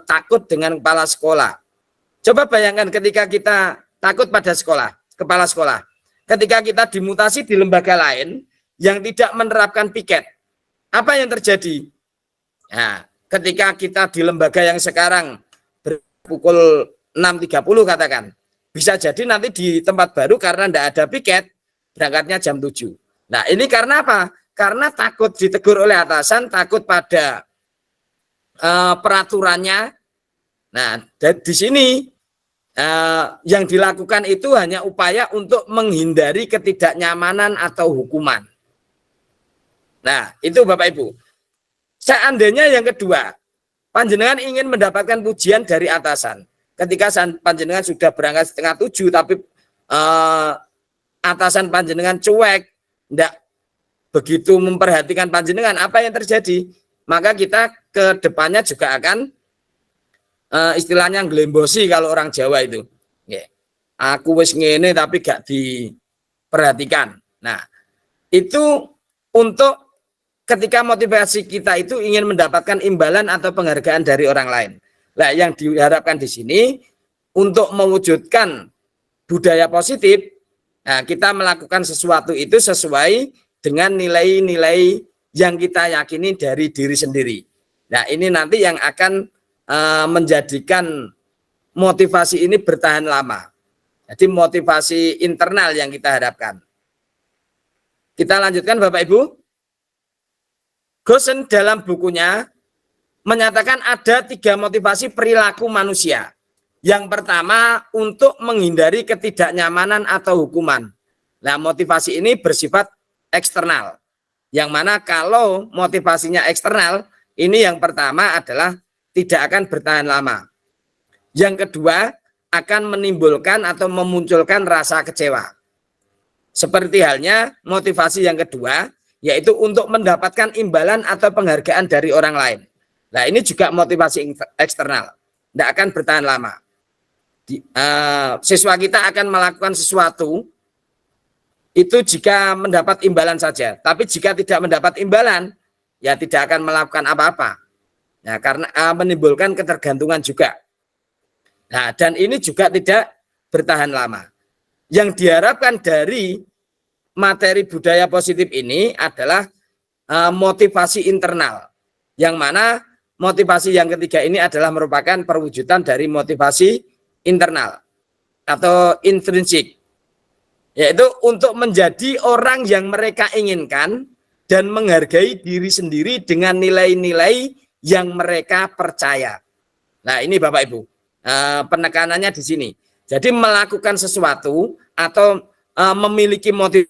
takut dengan kepala sekolah. Coba bayangkan ketika kita takut pada kepala sekolah. Ketika kita dimutasi di lembaga lain yang tidak menerapkan piket, apa yang terjadi? Nah, ketika kita di lembaga yang sekarang pukul 6.30 katakan, bisa jadi nanti di tempat baru karena tidak ada piket, berangkatnya jam 7. Nah, ini karena apa? Karena takut ditegur oleh atasan, takut pada peraturannya. Nah, di sini yang dilakukan itu hanya upaya untuk menghindari ketidaknyamanan atau hukuman. Nah, itu Bapak Ibu. Seandainya yang kedua, panjenengan ingin mendapatkan pujian dari atasan. Ketika panjenengan sudah berangkat 6:30 tapi atasan panjenengan cuek, tidak begitu memperhatikan panjenengan, apa yang terjadi? Maka kita ke depannya juga akan istilahnya ngelembosi kalau orang Jawa itu. Aku wis ngene tapi gak diperhatikan. Nah, itu untuk ketika motivasi kita itu ingin mendapatkan imbalan atau penghargaan dari orang lain. Nah, yang diharapkan di sini untuk mewujudkan budaya positif, nah, kita melakukan sesuatu itu sesuai dengan nilai-nilai yang kita yakini dari diri sendiri. Nah, ini nanti yang akan menjadikan motivasi ini bertahan lama. Jadi motivasi internal yang kita harapkan. Kita lanjutkan Bapak Ibu. Gosen dalam bukunya menyatakan ada 3 motivasi perilaku manusia. Yang pertama, untuk menghindari ketidaknyamanan atau hukuman. Nah, motivasi ini bersifat eksternal. Yang mana kalau motivasinya eksternal, ini yang pertama adalah tidak akan bertahan lama. Yang kedua, akan menimbulkan atau memunculkan rasa kecewa. Seperti halnya motivasi yang kedua, yaitu untuk mendapatkan imbalan atau penghargaan dari orang lain. Nah, ini juga motivasi eksternal, tidak akan bertahan lama. Siswa kita akan melakukan sesuatu itu jika mendapat imbalan saja, tapi jika tidak mendapat imbalan, ya tidak akan melakukan apa-apa. Nah, karena menimbulkan ketergantungan juga. Nah, dan ini juga tidak bertahan lama. Yang diharapkan dari materi budaya positif ini adalah motivasi internal, yang mana motivasi yang ketiga ini adalah merupakan perwujudan dari motivasi internal atau intrinsik, yaitu untuk menjadi orang yang mereka inginkan dan menghargai diri sendiri dengan nilai-nilai yang mereka percaya. Nah, ini Bapak Ibu, penekanannya di sini. Jadi melakukan sesuatu atau memiliki motivasi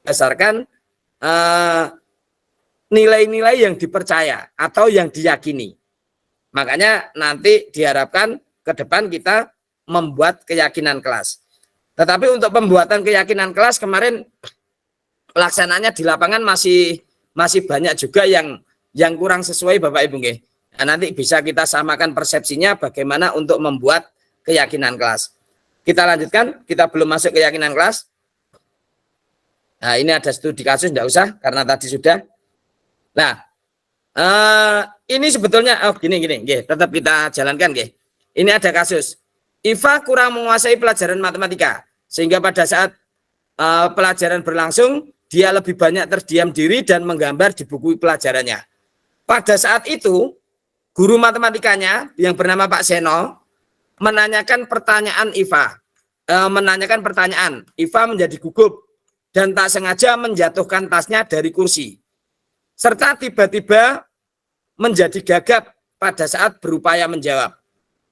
berdasarkan nilai-nilai yang dipercaya atau yang diyakini. Makanya nanti diharapkan ke depan kita membuat keyakinan kelas. Tetapi untuk pembuatan keyakinan kelas kemarin pelaksanaannya di lapangan masih banyak juga yang kurang sesuai Bapak Ibu nggih. Nah, nanti bisa kita samakan persepsinya bagaimana untuk membuat keyakinan kelas. Kita lanjutkan, kita belum masuk keyakinan kelas. Nah, ini ada studi kasus, enggak usah karena tadi sudah. Nah, ini sebetulnya gini, tetap kita jalankan nggih. Ini ada kasus. Iva kurang menguasai pelajaran matematika sehingga pada saat pelajaran berlangsung dia lebih banyak terdiam diri dan menggambar di buku pelajarannya. Pada saat itu guru matematikanya yang bernama Pak Seno menanyakan pertanyaan Iva, Iva menjadi gugup dan tak sengaja menjatuhkan tasnya dari kursi, serta tiba-tiba menjadi gagap pada saat berupaya menjawab.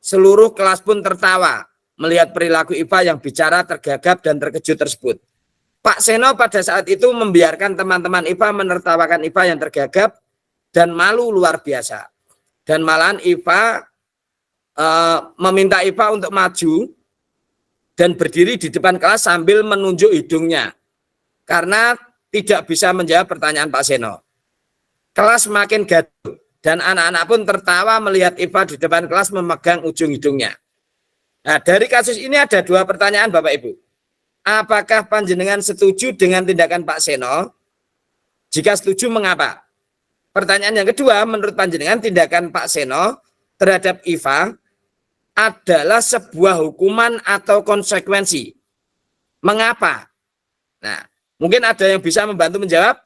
Seluruh kelas pun tertawa melihat perilaku Iva yang bicara tergagap dan terkejut tersebut. Pak Seno pada saat itu membiarkan teman-teman Iva menertawakan Iva yang tergagap dan malu luar biasa. Dan malahan Iva meminta Iva untuk maju dan berdiri di depan kelas sambil menunjuk hidungnya karena tidak bisa menjawab pertanyaan Pak Seno. Kelas semakin gaduh dan anak-anak pun tertawa melihat Iva di depan kelas memegang ujung hidungnya. Nah, dari kasus ini ada dua pertanyaan Bapak Ibu. Apakah panjenengan setuju dengan tindakan Pak Seno? Jika setuju, mengapa? Pertanyaan yang kedua, menurut panjenengan tindakan Pak Seno terhadap Iva adalah sebuah hukuman atau konsekuensi. Mengapa? Nah, mungkin ada yang bisa membantu menjawab?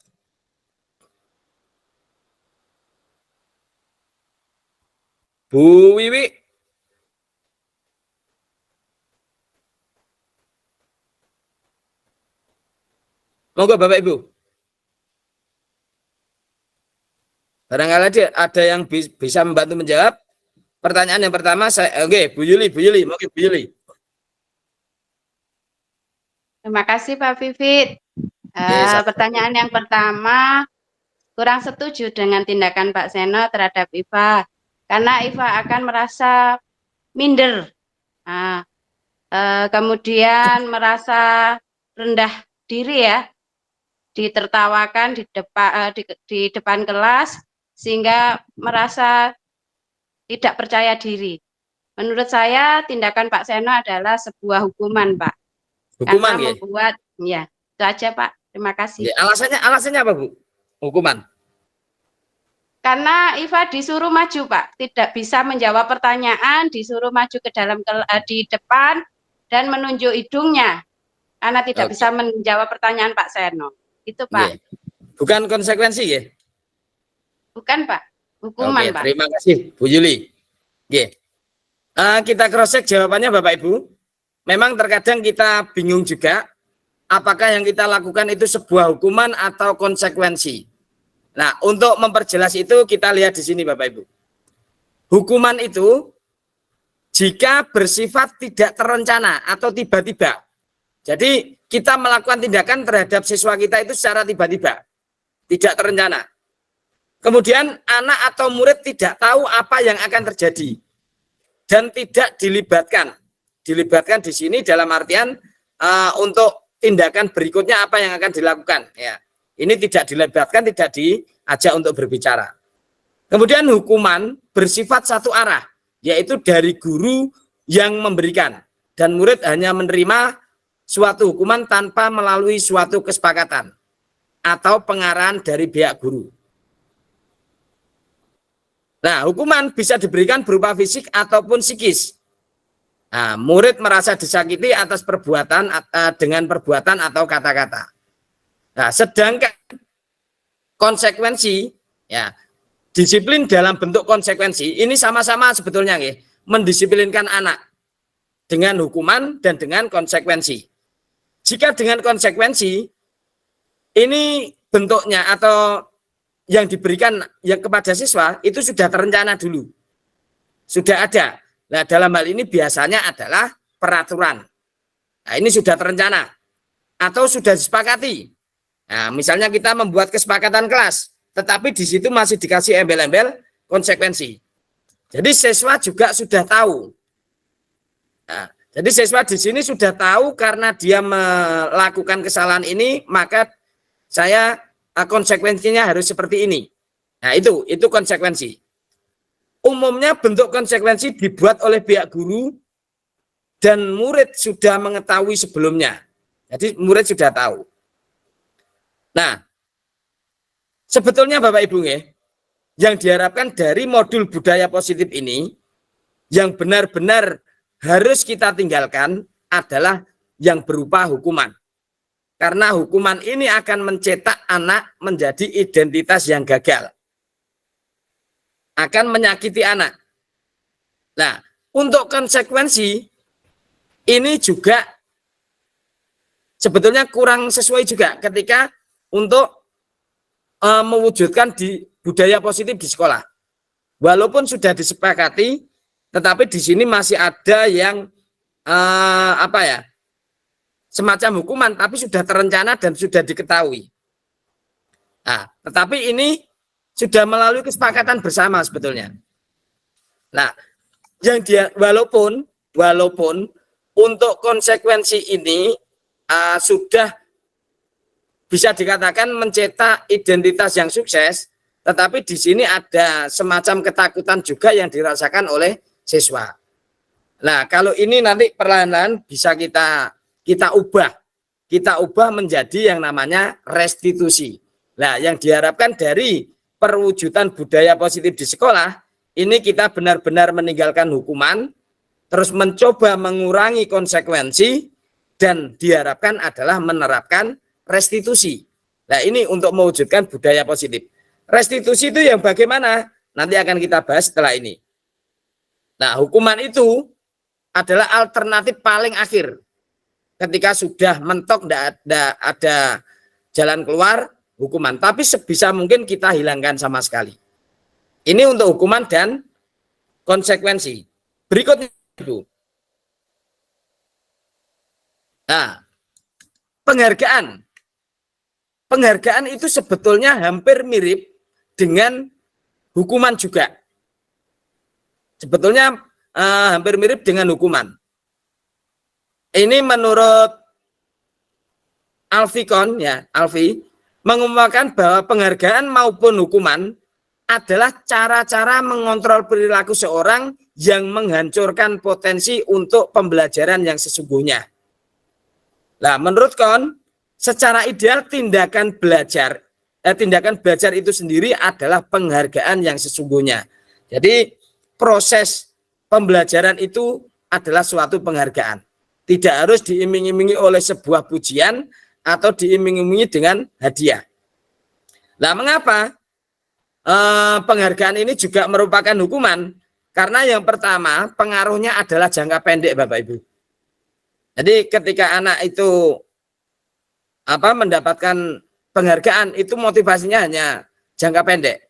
Bu Wiwi. Monggo Bapak Ibu. Barangkali ada yang bisa membantu menjawab. Pertanyaan yang pertama oke, Bu Yuli, mungkin Bu Yuli. Terima kasih Pak Vivit. Pertanyaan yang pertama, kurang setuju dengan tindakan Pak Seno terhadap Iva. Karena Iva akan merasa minder, kemudian merasa rendah diri ya, ditertawakan di depan kelas sehingga merasa tidak percaya diri. Menurut saya tindakan Pak Seno adalah sebuah hukuman, Pak. Hukuman karena membuat ya itu aja Pak. Terima kasih. Ya, alasannya apa Bu? Hukuman. Karena Iva disuruh maju, Pak. Tidak bisa menjawab pertanyaan, disuruh maju ke dalam di depan dan menunjuk hidungnya. Karena tidak bisa menjawab pertanyaan Pak Seno. Itu, Pak. Yeah. Bukan konsekuensi ya? Bukan, Pak. Hukuman, Pak. Terima kasih, Bu Yuli. Yeah. Kita cross-check jawabannya, Bapak Ibu. Memang terkadang kita bingung juga, apakah yang kita lakukan itu sebuah hukuman atau konsekuensi. Nah, untuk memperjelas itu kita lihat di sini Bapak Ibu. Hukuman itu jika bersifat tidak terencana atau tiba-tiba. Jadi kita melakukan tindakan terhadap siswa kita itu secara tiba-tiba, tidak terencana. Kemudian anak atau murid tidak tahu apa yang akan terjadi dan tidak dilibatkan. Dilibatkan di sini dalam artian untuk tindakan berikutnya apa yang akan dilakukan. Ya. Ini tidak dilibatkan, tidak diajak untuk berbicara. Kemudian hukuman bersifat satu arah, yaitu dari guru yang memberikan. Dan murid hanya menerima suatu hukuman tanpa melalui suatu kesepakatan atau pengarahan dari pihak guru. Nah, hukuman bisa diberikan berupa fisik ataupun psikis. Nah, murid merasa disakiti atas perbuatan dengan perbuatan atau kata-kata. Nah, sedangkan konsekuensi ya disiplin dalam bentuk konsekuensi ini sama-sama sebetulnya mendisiplinkan anak dengan hukuman dan dengan konsekuensi. Jika dengan konsekuensi ini bentuknya atau yang diberikan yang kepada siswa itu sudah terencana dulu, sudah ada. Nah, dalam hal ini biasanya adalah peraturan. Nah, ini sudah terencana atau sudah disepakati. Nah, misalnya kita membuat kesepakatan kelas, tetapi di situ masih dikasih embel-embel konsekuensi. Jadi siswa juga sudah tahu. Nah, jadi siswa di sini sudah tahu karena dia melakukan kesalahan ini, maka saya konsekuensinya harus seperti ini. Nah, itu konsekuensi. Umumnya bentuk konsekuensi dibuat oleh pihak guru dan murid sudah mengetahui sebelumnya. Jadi murid sudah tahu. Nah, sebetulnya Bapak Ibu yang diharapkan dari modul budaya positif ini yang benar-benar harus kita tinggalkan adalah yang berupa hukuman. Karena hukuman ini akan mencetak anak menjadi identitas yang gagal. Akan menyakiti anak. Nah, untuk konsekuensi ini juga sebetulnya kurang sesuai juga ketika untuk mewujudkan di budaya positif di sekolah. Walaupun sudah disepakati, tetapi di sini masih ada yang semacam hukuman, tapi sudah terencana dan sudah diketahui. Nah, tetapi ini sudah melalui kesepakatan bersama sebetulnya. Nah, yang dia walaupun untuk konsekuensi ini sudah bisa dikatakan mencetak identitas yang sukses, tetapi di sini ada semacam ketakutan juga yang dirasakan oleh siswa. Nah, kalau ini nanti perlahan-lahan bisa kita ubah menjadi yang namanya restitusi. Nah, yang diharapkan dari perwujudan budaya positif di sekolah, ini kita benar-benar meninggalkan hukuman, terus mencoba mengurangi konsekuensi, dan diharapkan adalah menerapkan restitusi. Nah, ini untuk mewujudkan budaya positif. Restitusi itu yang bagaimana? Nanti akan kita bahas setelah ini. Nah, hukuman itu adalah alternatif paling akhir. Ketika sudah mentok, tidak ada jalan keluar, hukuman. Tapi sebisa mungkin kita hilangkan sama sekali. Ini untuk hukuman dan konsekuensi. Berikutnya itu. Nah, penghargaan. Penghargaan itu sebetulnya hampir mirip dengan hukuman juga. Sebetulnya hampir mirip dengan hukuman. Ini menurut Alfie mengumumkan bahwa penghargaan maupun hukuman adalah cara-cara mengontrol perilaku seorang yang menghancurkan potensi untuk pembelajaran yang sesungguhnya. Nah, menurut secara ideal tindakan belajar itu sendiri adalah penghargaan yang sesungguhnya. Jadi proses pembelajaran itu adalah suatu penghargaan. Tidak harus diiming-imingi oleh sebuah pujian atau diiming-imingi dengan hadiah. Nah, mengapa penghargaan ini juga merupakan hukuman? Karena yang pertama pengaruhnya adalah jangka pendek, Bapak Ibu. Jadi ketika anak itu mendapatkan penghargaan, itu motivasinya hanya jangka pendek.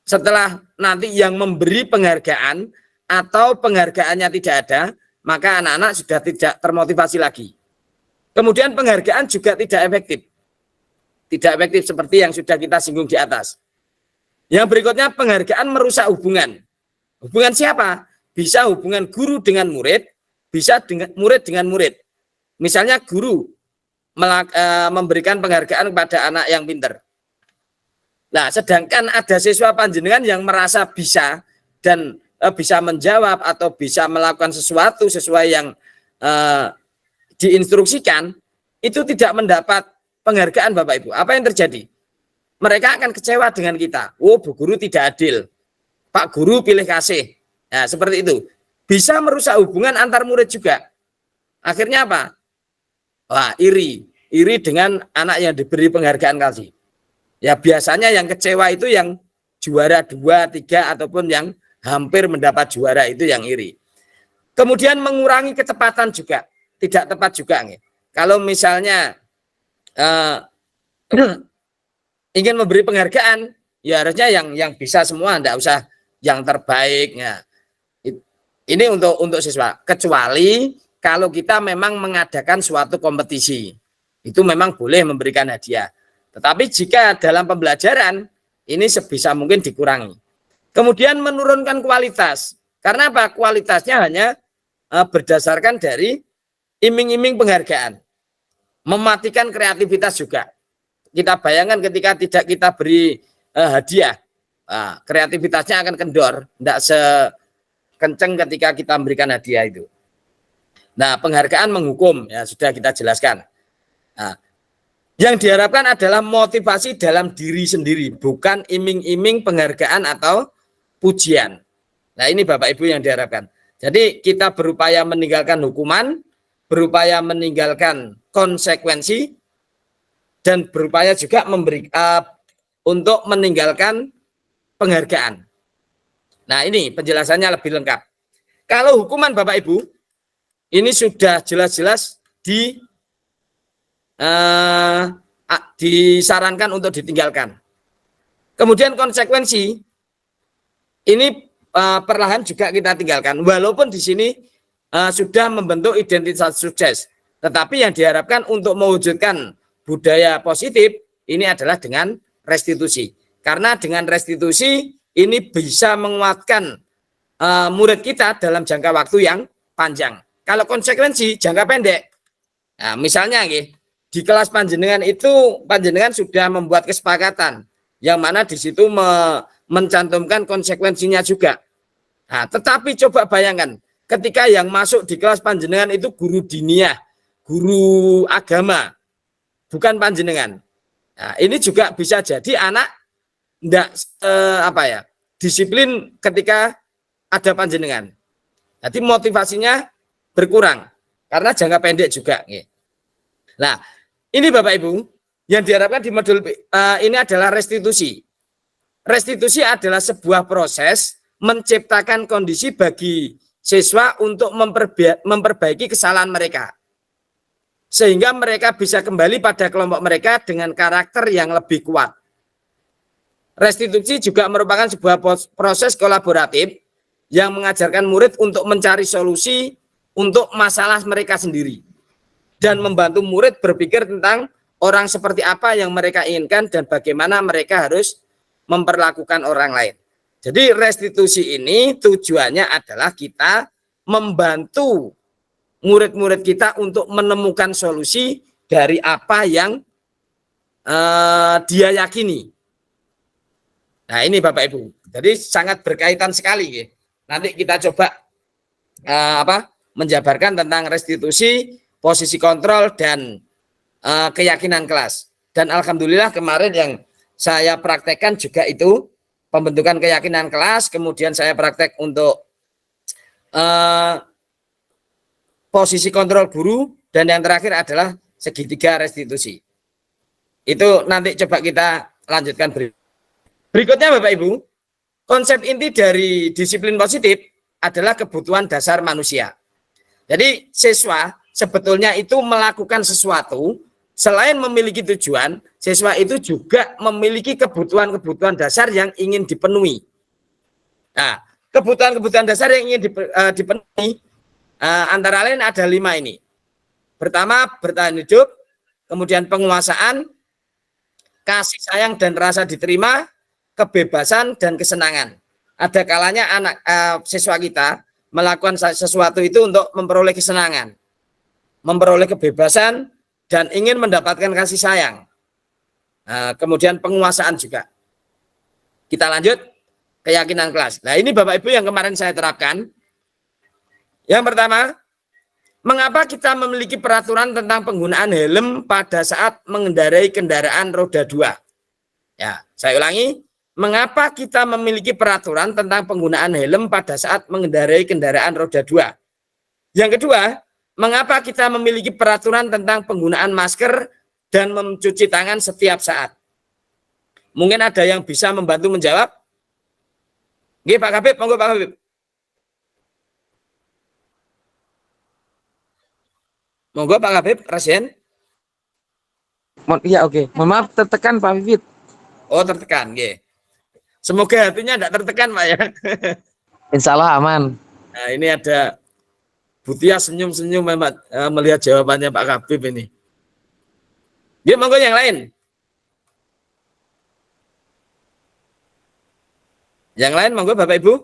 Setelah nanti yang memberi penghargaan atau penghargaannya tidak ada, maka anak-anak sudah tidak termotivasi lagi. Kemudian penghargaan juga tidak efektif. Tidak efektif seperti yang sudah kita singgung di atas. Yang berikutnya, penghargaan merusak hubungan. Hubungan siapa? Bisa hubungan guru dengan murid, bisa dengan murid. Misalnya guru memberikan penghargaan kepada anak yang pintar. Nah, sedangkan ada siswa panjenengan yang merasa bisa dan bisa menjawab atau bisa melakukan sesuatu sesuai yang diinstruksikan, itu tidak mendapat penghargaan, Bapak Ibu. Apa yang terjadi? Mereka akan kecewa dengan kita. Oh, Bu Guru tidak adil. Pak Guru pilih kasih. Nah, seperti itu. Bisa merusak hubungan antar murid juga. Akhirnya apa? Wah, iri dengan anak yang diberi penghargaan kasih. Ya, biasanya yang kecewa itu yang juara 2, 3 ataupun yang hampir mendapat juara itu yang iri. Kemudian mengurangi kecepatan juga, tidak tepat juga nih. Kalau misalnya ingin memberi penghargaan, ya harusnya yang bisa semua, enggak usah yang terbaik. Ya. Ini untuk siswa. Kecuali kalau kita memang mengadakan suatu kompetisi, itu memang boleh memberikan hadiah. Tetapi jika dalam pembelajaran, ini sebisa mungkin dikurangi. Kemudian menurunkan kualitas. Karena apa? Kualitasnya hanya berdasarkan dari iming-iming penghargaan. Mematikan kreativitas juga. Kita bayangkan ketika tidak kita beri hadiah, kreativitasnya akan kendor, tidak sekenceng ketika kita memberikan hadiah itu. Nah, penghargaan menghukum, ya sudah kita jelaskan. Nah, yang diharapkan adalah motivasi dalam diri sendiri, bukan iming-iming penghargaan atau pujian. Nah, ini Bapak Ibu yang diharapkan. Jadi kita berupaya meninggalkan hukuman, berupaya meninggalkan konsekuensi, dan berupaya juga untuk meninggalkan penghargaan. Nah, ini penjelasannya lebih lengkap. Kalau hukuman Bapak Ibu, ini sudah jelas-jelas disarankan untuk ditinggalkan. Kemudian konsekuensi, ini perlahan juga kita tinggalkan. Walaupun di sini sudah membentuk identitas sukses. Tetapi yang diharapkan untuk mewujudkan budaya positif, ini adalah dengan restitusi. Karena dengan restitusi, ini bisa menguatkan murid kita dalam jangka waktu yang panjang. Kalau konsekuensi jangka pendek, nah, misalnya di kelas panjenengan itu panjenengan sudah membuat kesepakatan yang mana di situ mencantumkan konsekuensinya juga. Nah, tetapi coba bayangkan ketika yang masuk di kelas panjenengan itu guru diniyah, guru agama, bukan panjenengan. Nah, ini juga bisa jadi anak enggak disiplin ketika ada panjenengan. Jadi motivasinya berkurang karena jangka pendek juga. Nah, ini Bapak Ibu yang diharapkan di modul ini adalah restitusi. Restitusi adalah sebuah proses menciptakan kondisi bagi siswa untuk memperbaiki kesalahan mereka. Sehingga mereka bisa kembali pada kelompok mereka dengan karakter yang lebih kuat. Restitusi juga merupakan sebuah proses kolaboratif yang mengajarkan murid untuk mencari solusi untuk masalah mereka sendiri. Dan membantu murid berpikir tentang orang seperti apa yang mereka inginkan dan bagaimana mereka harus memperlakukan orang lain. Jadi restitusi ini tujuannya adalah kita membantu murid-murid kita untuk menemukan solusi dari apa yang dia yakini. Nah, ini Bapak Ibu. Jadi sangat berkaitan sekali. Nanti kita coba menjabarkan tentang restitusi, posisi kontrol, dan keyakinan kelas. Dan alhamdulillah kemarin yang saya praktekkan juga itu pembentukan keyakinan kelas, kemudian saya praktek untuk posisi kontrol guru, dan yang terakhir adalah segitiga restitusi. Itu nanti coba kita lanjutkan berikutnya Bapak Ibu. Konsep inti dari disiplin positif adalah kebutuhan dasar manusia. Jadi siswa sebetulnya itu melakukan sesuatu, selain memiliki tujuan, siswa itu juga memiliki kebutuhan-kebutuhan dasar yang ingin dipenuhi. Nah, kebutuhan-kebutuhan dasar yang ingin dipenuhi antara lain ada 5 ini. Pertama, bertahan hidup, kemudian penguasaan, kasih sayang dan rasa diterima, kebebasan dan kesenangan. Ada kalanya anak siswa kita melakukan sesuatu itu untuk memperoleh kesenangan, memperoleh kebebasan, dan ingin mendapatkan kasih sayang. Kemudian penguasaan juga. Kita lanjut, keyakinan kelas. Nah, ini Bapak Ibu yang kemarin saya terapkan. Yang pertama, mengapa kita memiliki peraturan tentang penggunaan helm pada saat mengendarai kendaraan roda 2? Ya, saya ulangi. Mengapa kita memiliki peraturan tentang penggunaan helm pada saat mengendarai kendaraan roda 2? Yang kedua, mengapa kita memiliki peraturan tentang penggunaan masker dan mencuci tangan setiap saat? Mungkin ada yang bisa membantu menjawab. Nggih, Pak Habib, monggo Pak Habib. Monggo Pak Habib, Rasen. Iya, oke. Mohon maaf tertekan Pak Vivit. Oh, tertekan, nggih. Semoga hatinya tidak tertekan, Pak ya. Insya Allah aman. Nah, ini ada Butia senyum-senyum melihat jawabannya Pak Habib ini. Dia monggo yang lain. Yang lain monggo Bapak Ibu.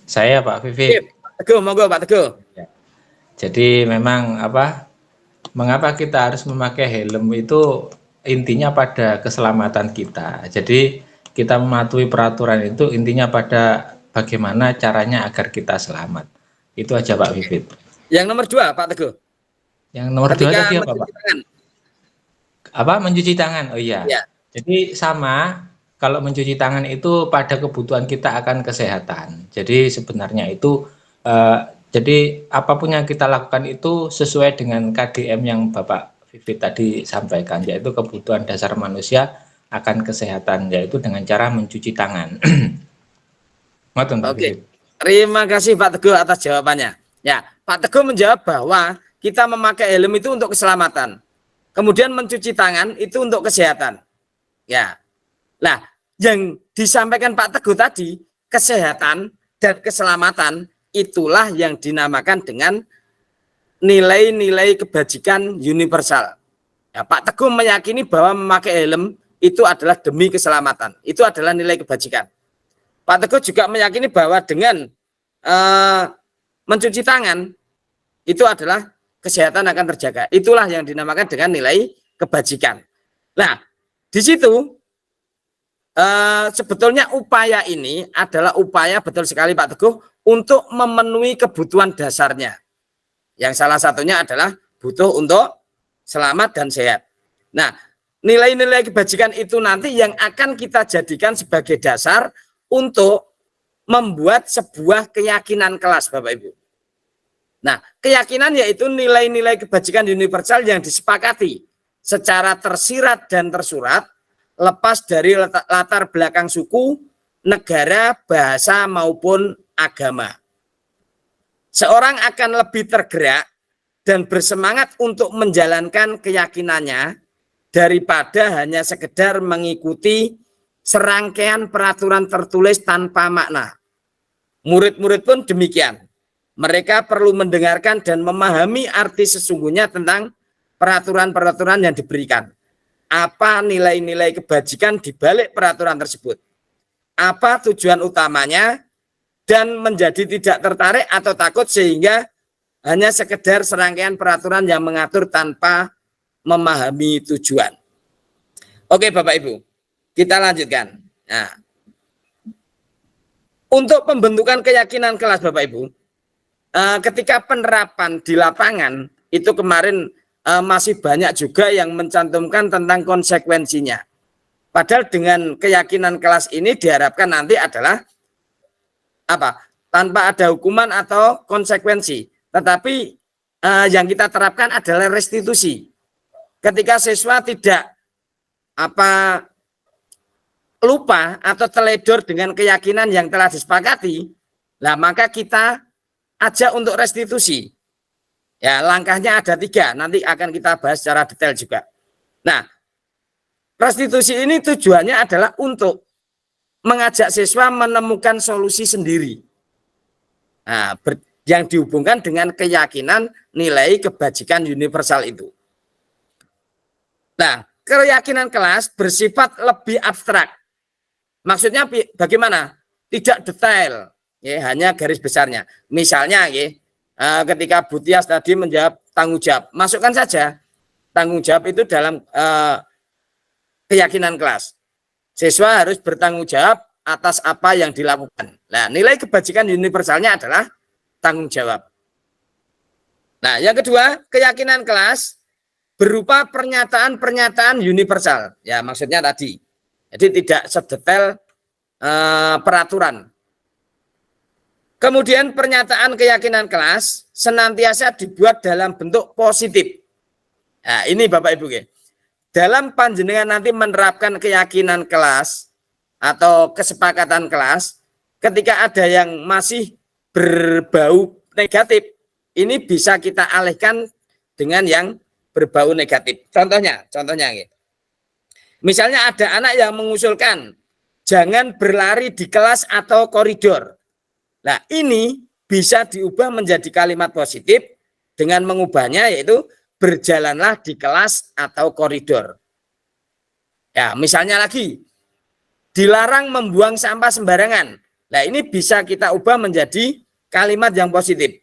Saya Pak Vivit. Teguh, monggo Pak Teguh. Jadi memang mengapa kita harus memakai helm itu intinya pada keselamatan kita. Jadi kita mematuhi peraturan itu intinya pada bagaimana caranya agar kita selamat. Itu aja Pak Vivit. Yang nomor 2 Pak Teguh. Yang nomor 2 tadi apa Pak? Tangan. Apa mencuci tangan? Oh iya. Ya. Jadi sama, kalau mencuci tangan itu pada kebutuhan kita akan kesehatan. Jadi sebenarnya itu jadi apapun yang kita lakukan itu sesuai dengan KDM yang Bapak Vivit tadi sampaikan, yaitu kebutuhan dasar manusia akan kesehatan, yaitu dengan cara mencuci tangan. Oke. Terima kasih Pak Teguh atas jawabannya. Ya, Pak Teguh menjawab bahwa kita memakai helm itu untuk keselamatan. Kemudian mencuci tangan itu untuk kesehatan. Ya. Nah, yang disampaikan Pak Teguh tadi, kesehatan dan keselamatan itulah yang dinamakan dengan nilai-nilai kebajikan universal. Ya, Pak Teguh meyakini bahwa memakai helm itu adalah demi keselamatan. Itu adalah nilai kebajikan. Pak Teguh juga meyakini bahwa dengan mencuci tangan itu adalah kesehatan akan terjaga. Itulah yang dinamakan dengan nilai kebajikan. Nah, di situ sebetulnya upaya ini adalah upaya betul sekali Pak Teguh untuk memenuhi kebutuhan dasarnya. Yang salah satunya adalah butuh untuk selamat dan sehat. Nah, nilai-nilai kebajikan itu nanti yang akan kita jadikan sebagai dasar untuk membuat sebuah keyakinan kelas, Bapak Ibu. Nah, keyakinan yaitu nilai-nilai kebajikan universal yang disepakati secara tersirat dan tersurat, lepas dari latar belakang suku, negara, bahasa, maupun agama. Seorang akan lebih tergerak dan bersemangat untuk menjalankan keyakinannya daripada hanya sekedar mengikuti serangkaian peraturan tertulis tanpa makna. Murid-murid pun demikian. Mereka perlu mendengarkan dan memahami arti sesungguhnya tentang peraturan-peraturan yang diberikan. Apa nilai-nilai kebajikan di balik peraturan tersebut? Apa tujuan utamanya? Dan menjadi tidak tertarik atau takut sehingga hanya sekedar serangkaian peraturan yang mengatur tanpa memahami tujuan. Oke Bapak Ibu, kita lanjutkan. Nah, untuk pembentukan keyakinan kelas Bapak Ibu, ketika penerapan di lapangan itu kemarin masih banyak juga yang mencantumkan tentang konsekuensinya. Padahal dengan keyakinan kelas ini diharapkan nanti adalah apa? Tanpa ada hukuman atau konsekuensi. Tetapi yang kita terapkan adalah restitusi. Ketika siswa tidak lupa atau teledor dengan keyakinan yang telah disepakati, nah maka kita ajak untuk restitusi. Ya, langkahnya ada 3, nanti akan kita bahas secara detail juga. Nah, restitusi ini tujuannya adalah untuk mengajak siswa menemukan solusi sendiri. Nah, yang dihubungkan dengan keyakinan nilai kebajikan universal itu. Nah, keyakinan kelas bersifat lebih abstrak. Maksudnya bagaimana? Tidak detail, ya, hanya garis besarnya. Misalnya, ya, ketika Bu Tias tadi menjawab tanggung jawab, masukkan saja tanggung jawab itu dalam keyakinan kelas. Siswa harus bertanggung jawab atas apa yang dilakukan. Nah, nilai kebajikan universalnya adalah tanggung jawab. Nah, yang kedua, keyakinan kelas berupa pernyataan-pernyataan universal. Ya, maksudnya tadi. Jadi tidak sedetail peraturan. Kemudian pernyataan keyakinan kelas senantiasa dibuat dalam bentuk positif. Nah, ini Bapak Ibu, dalam panjenengan nanti menerapkan keyakinan kelas atau kesepakatan kelas, ketika ada yang masih berbau negatif, ini bisa kita alihkan dengan yang berbau negatif. Contohnya gitu. Misalnya ada anak yang mengusulkan jangan berlari di kelas atau koridor. Nah, ini bisa diubah menjadi kalimat positif dengan mengubahnya, yaitu berjalanlah di kelas atau koridor. Ya, misalnya lagi dilarang membuang sampah sembarangan. Nah, ini bisa kita ubah menjadi kalimat yang positif.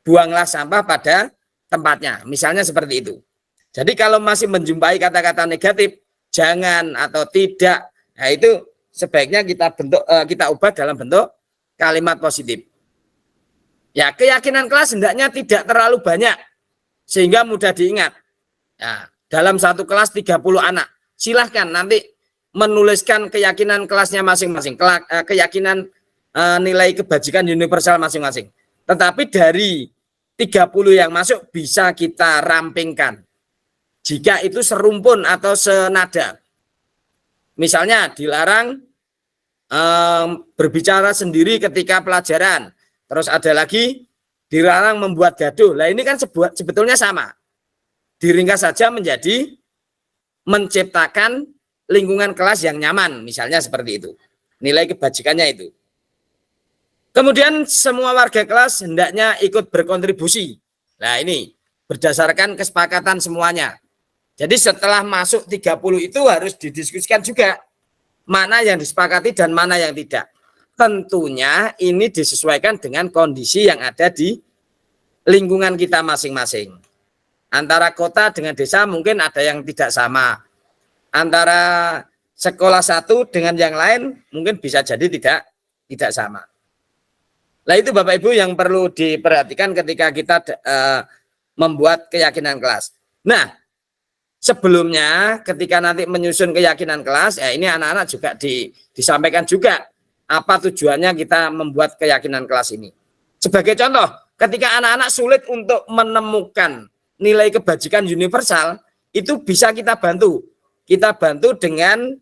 Buanglah sampah pada tempatnya. Misalnya seperti itu. Jadi kalau masih menjumpai kata-kata negatif, jangan atau tidak, nah itu sebaiknya kita ubah dalam bentuk kalimat positif. Ya, keyakinan kelas hendaknya tidak terlalu banyak sehingga mudah diingat. Ya, dalam satu kelas 30 anak. Silahkan nanti menuliskan keyakinan kelasnya masing-masing, keyakinan nilai kebajikan universal masing-masing. Tetapi dari 30 yang masuk bisa kita rampingkan jika itu serumpun atau senada. Misalnya dilarang berbicara sendiri ketika pelajaran. Terus ada lagi dilarang membuat gaduh. Nah, ini kan sebetulnya sama. Diringkas saja menjadi menciptakan lingkungan kelas yang nyaman, misalnya seperti itu. Nilai kebajikannya itu. Kemudian semua warga kelas hendaknya ikut berkontribusi. Nah, ini berdasarkan kesepakatan semuanya. Jadi setelah masuk 30 itu harus didiskusikan juga mana yang disepakati dan mana yang tidak. Tentunya ini disesuaikan dengan kondisi yang ada di lingkungan kita masing-masing. Antara kota dengan desa mungkin ada yang tidak sama. Antara sekolah satu dengan yang lain mungkin bisa jadi tidak sama. Nah, itu Bapak Ibu yang perlu diperhatikan ketika kita membuat keyakinan kelas. Nah, sebelumnya ketika nanti menyusun keyakinan kelas, ya ini anak-anak juga disampaikan juga apa tujuannya kita membuat keyakinan kelas ini. Sebagai contoh, ketika anak-anak sulit untuk menemukan nilai kebajikan universal, itu bisa kita bantu. Kita bantu dengan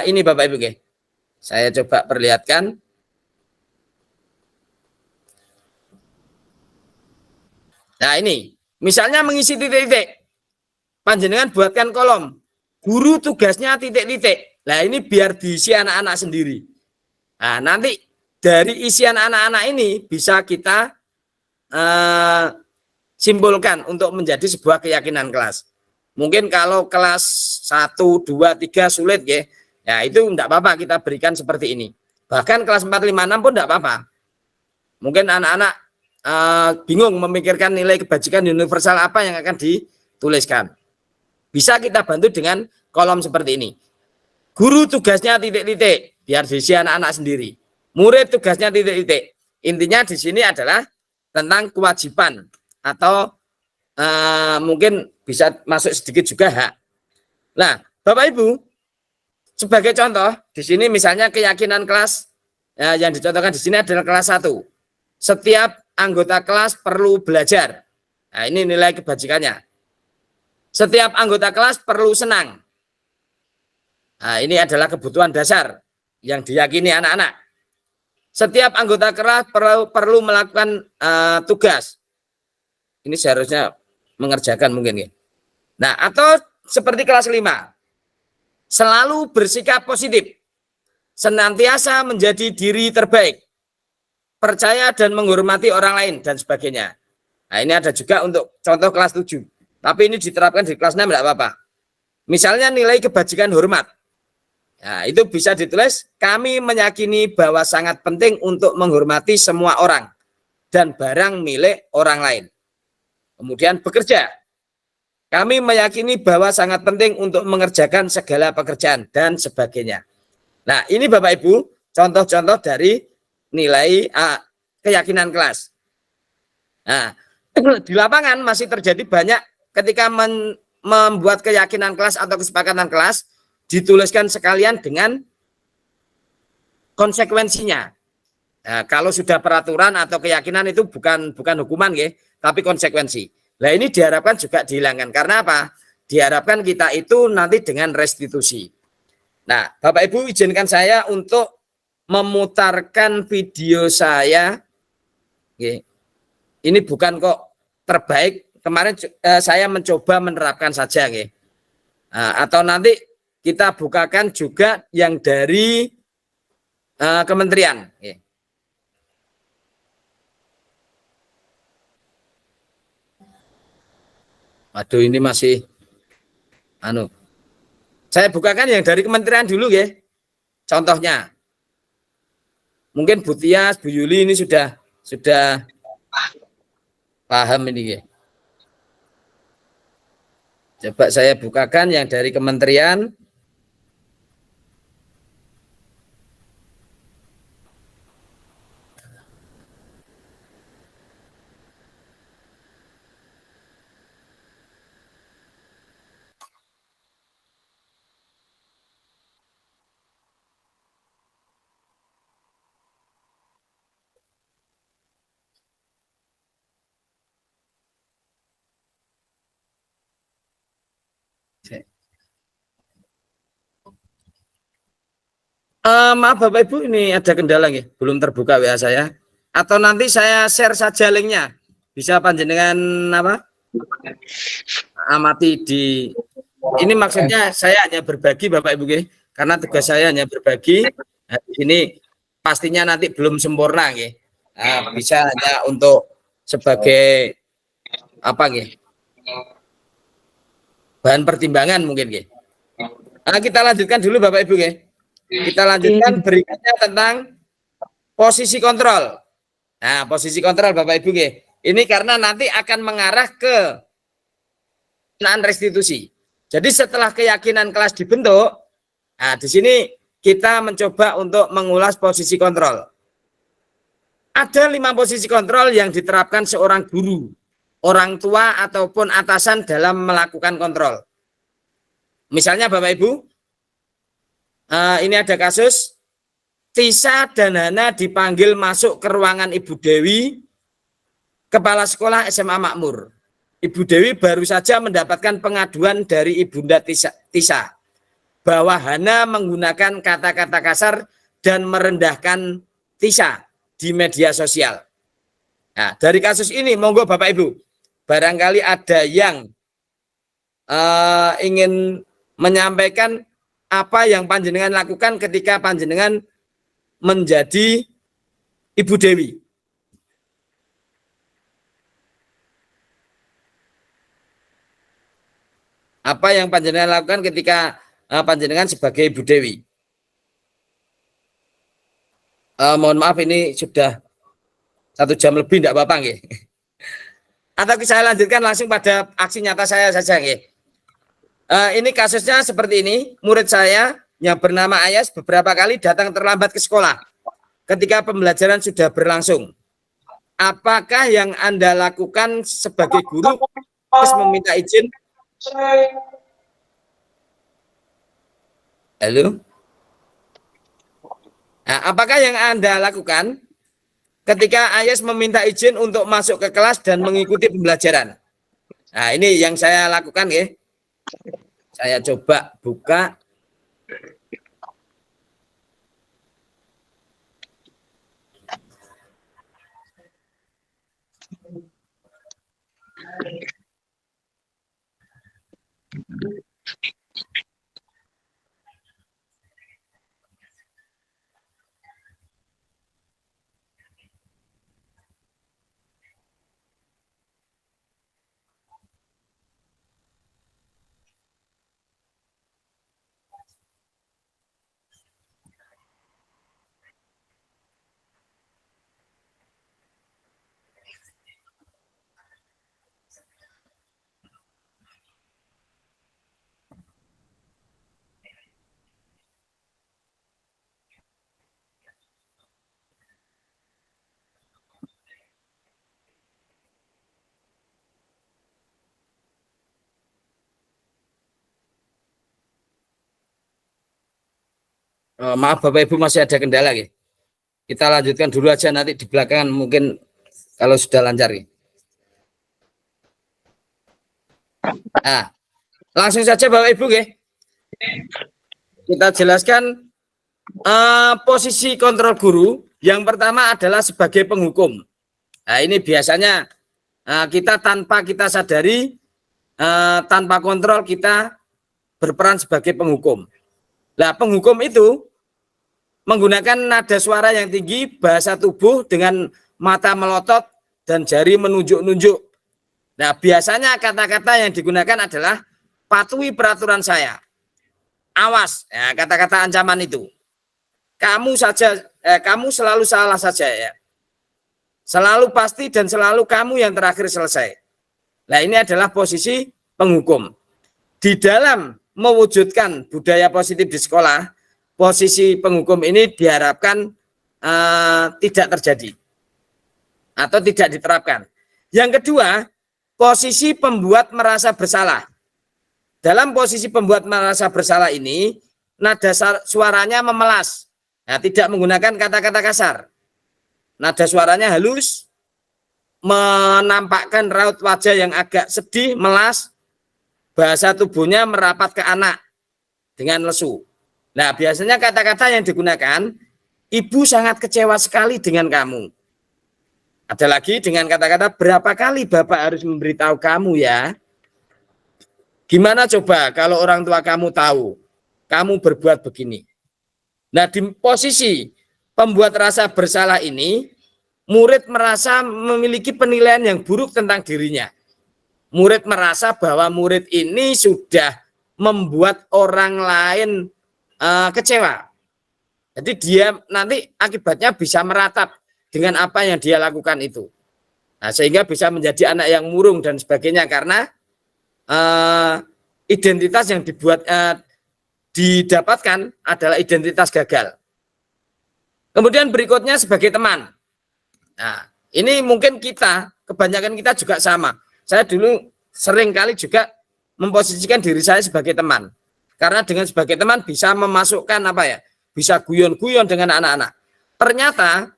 ini Bapak Ibu. Saya coba perlihatkan. Nah, ini misalnya mengisi titik-titik. Panjenengan buatkan kolom. Guru tugasnya titik-titik. Nah, ini biar diisi anak-anak sendiri. Nah, nanti dari isian anak-anak ini bisa kita simpulkan untuk menjadi sebuah keyakinan kelas. Mungkin kalau kelas 1, 2, 3 sulit ya itu enggak apa-apa kita berikan seperti ini. Bahkan kelas 4, 5, 6 pun enggak apa-apa. Mungkin anak-anak bingung memikirkan nilai kebajikan universal apa yang akan dituliskan. Bisa kita bantu dengan kolom seperti ini. Guru tugasnya titik-titik, biar diisi anak-anak sendiri. Murid tugasnya titik-titik. Intinya di sini adalah tentang kewajiban atau mungkin bisa masuk sedikit juga hak. Nah, Bapak Ibu, sebagai contoh, di sini misalnya keyakinan kelas yang dicontohkan di sini adalah kelas 1. Setiap anggota kelas perlu belajar. Nah, ini nilai kebajikannya. Setiap anggota kelas perlu senang. Nah, ini adalah kebutuhan dasar yang diyakini anak-anak. Setiap anggota kelas perlu melakukan tugas. Ini seharusnya mengerjakan mungkin ya. Nah, atau seperti kelas 5. Selalu bersikap positif. Senantiasa menjadi diri terbaik. Percaya dan menghormati orang lain dan sebagainya. Nah, ini ada juga untuk contoh kelas 7. Tapi ini diterapkan di kelas 6 tidak apa-apa. Misalnya nilai kebajikan hormat. Nah, itu bisa ditulis, kami meyakini bahwa sangat penting untuk menghormati semua orang dan barang milik orang lain. Kemudian bekerja. Kami meyakini bahwa sangat penting untuk mengerjakan segala pekerjaan dan sebagainya. Nah, ini Bapak Ibu, contoh-contoh dari nilai keyakinan kelas. Nah, di lapangan masih terjadi banyak ketika membuat keyakinan kelas atau kesepakatan kelas, dituliskan sekalian dengan konsekuensinya. Nah, kalau sudah peraturan atau keyakinan itu bukan hukuman, tapi konsekuensi. Nah, ini diharapkan juga dihilangkan. Karena apa? diharapkan kita itu nanti dengan restitusi. Nah, Bapak Ibu izinkan saya untuk memutarkan video saya. Oke. Ini bukan kok terbaik, kemarin saya mencoba menerapkan saja. Oke. Nah, atau nanti kita bukakan juga yang dari kementerian. Oke. Waduh, ini masih saya bukakan yang dari kementerian dulu ya. Contohnya. Mungkin Bu Tias, Bu Yuli ini sudah paham ini ya. Coba saya bukakan yang dari kementerian. Maaf Bapak Ibu, ini ada kendala nih, belum terbuka WA saya. Atau nanti saya share saja linknya. Bisa panjenengan apa? Amati di ini, maksudnya saya hanya berbagi Bapak Ibu nih, karena tugas saya hanya berbagi. Nah, di sini pastinya nanti belum sempurna nih. Nah, bisa hanya untuk sebagai apa nih? Bahan pertimbangan mungkin nih. Nah, kita lanjutkan dulu Bapak Ibu nih. Kita lanjutkan berikutnya tentang posisi kontrol. Nah, posisi kontrol Bapak Ibu nggih. Ini karena nanti akan mengarah ke restitusi. Jadi setelah keyakinan kelas dibentuk, nah di sini kita mencoba untuk mengulas posisi kontrol. Ada 5 posisi kontrol yang diterapkan seorang guru, orang tua ataupun atasan dalam melakukan kontrol. Misalnya Bapak Ibu, ini ada kasus Tisa dan Hana dipanggil masuk ke ruangan Ibu Dewi, kepala sekolah SMA Makmur. Ibu Dewi baru saja mendapatkan pengaduan dari Ibunda Tisa bahwa Hana menggunakan kata-kata kasar dan merendahkan Tisa di media sosial. Nah, dari kasus ini monggo Bapak Ibu, barangkali ada yang ingin menyampaikan apa yang panjenengan lakukan ketika panjenengan menjadi Ibu Dewi. Apa yang panjenengan lakukan ketika panjenengan sebagai Ibu Dewi? Mohon maaf, ini sudah 1 jam lebih, tidak apa-apa nggih. Atau saya lanjutkan langsung pada aksi nyata saya saja nggih. Ini kasusnya seperti ini. Murid saya yang bernama Ayas beberapa kali datang terlambat ke sekolah ketika pembelajaran sudah berlangsung. Apakah yang Anda lakukan sebagai guru harus meminta izin? Halo? Nah, apakah yang Anda lakukan ketika Ayas meminta izin untuk masuk ke kelas dan mengikuti pembelajaran? Nah, ini yang saya lakukan ya. Saya coba buka. Maaf Bapak Ibu, masih ada kendala ya. Kita lanjutkan dulu aja, nanti di belakangan mungkin kalau sudah lancar ya. Nah, Langsung saja Bapak Ibu ya. Kita jelaskan posisi kontrol guru. Yang pertama adalah sebagai penghukum. Nah, ini biasanya kita tanpa kita sadari, tanpa kontrol kita berperan sebagai penghukum. Nah, penghukum itu menggunakan nada suara yang tinggi, bahasa tubuh dengan mata melotot dan jari menunjuk-nunjuk. Nah, biasanya kata-kata yang digunakan adalah patuhi peraturan saya. Awas, ya, kata-kata ancaman itu. Kamu selalu salah saja ya. Selalu pasti dan selalu kamu yang terakhir selesai. Nah, ini adalah posisi penghukum. Di dalam mewujudkan budaya positif di sekolah, posisi penghukum ini diharapkan tidak terjadi atau tidak diterapkan. Yang kedua, posisi pembuat merasa bersalah. Dalam posisi pembuat merasa bersalah ini, nada suaranya memelas, nah, tidak menggunakan kata-kata kasar. Nada suaranya halus, menampakkan raut wajah yang agak sedih, melas, bahasa tubuhnya merapat ke anak dengan lesu. Nah, biasanya kata-kata yang digunakan, ibu sangat kecewa sekali dengan kamu. Ada lagi dengan kata-kata, berapa kali Bapak harus memberitahu kamu ya? Gimana coba kalau orang tua kamu tahu kamu berbuat begini? Nah, di posisi pembuat rasa bersalah ini, murid merasa memiliki penilaian yang buruk tentang dirinya. Murid merasa bahwa murid ini sudah membuat orang lain kecewa. Jadi dia nanti akibatnya bisa meratap dengan apa yang dia lakukan itu. Nah, sehingga bisa menjadi anak yang murung dan sebagainya karena identitas yang didapatkan adalah identitas gagal. Kemudian berikutnya sebagai teman. Nah, ini mungkin kebanyakan kita juga sama. Saya dulu sering kali juga memposisikan diri saya sebagai teman. Karena dengan sebagai teman bisa memasukkan bisa guyon-guyon dengan anak-anak. Ternyata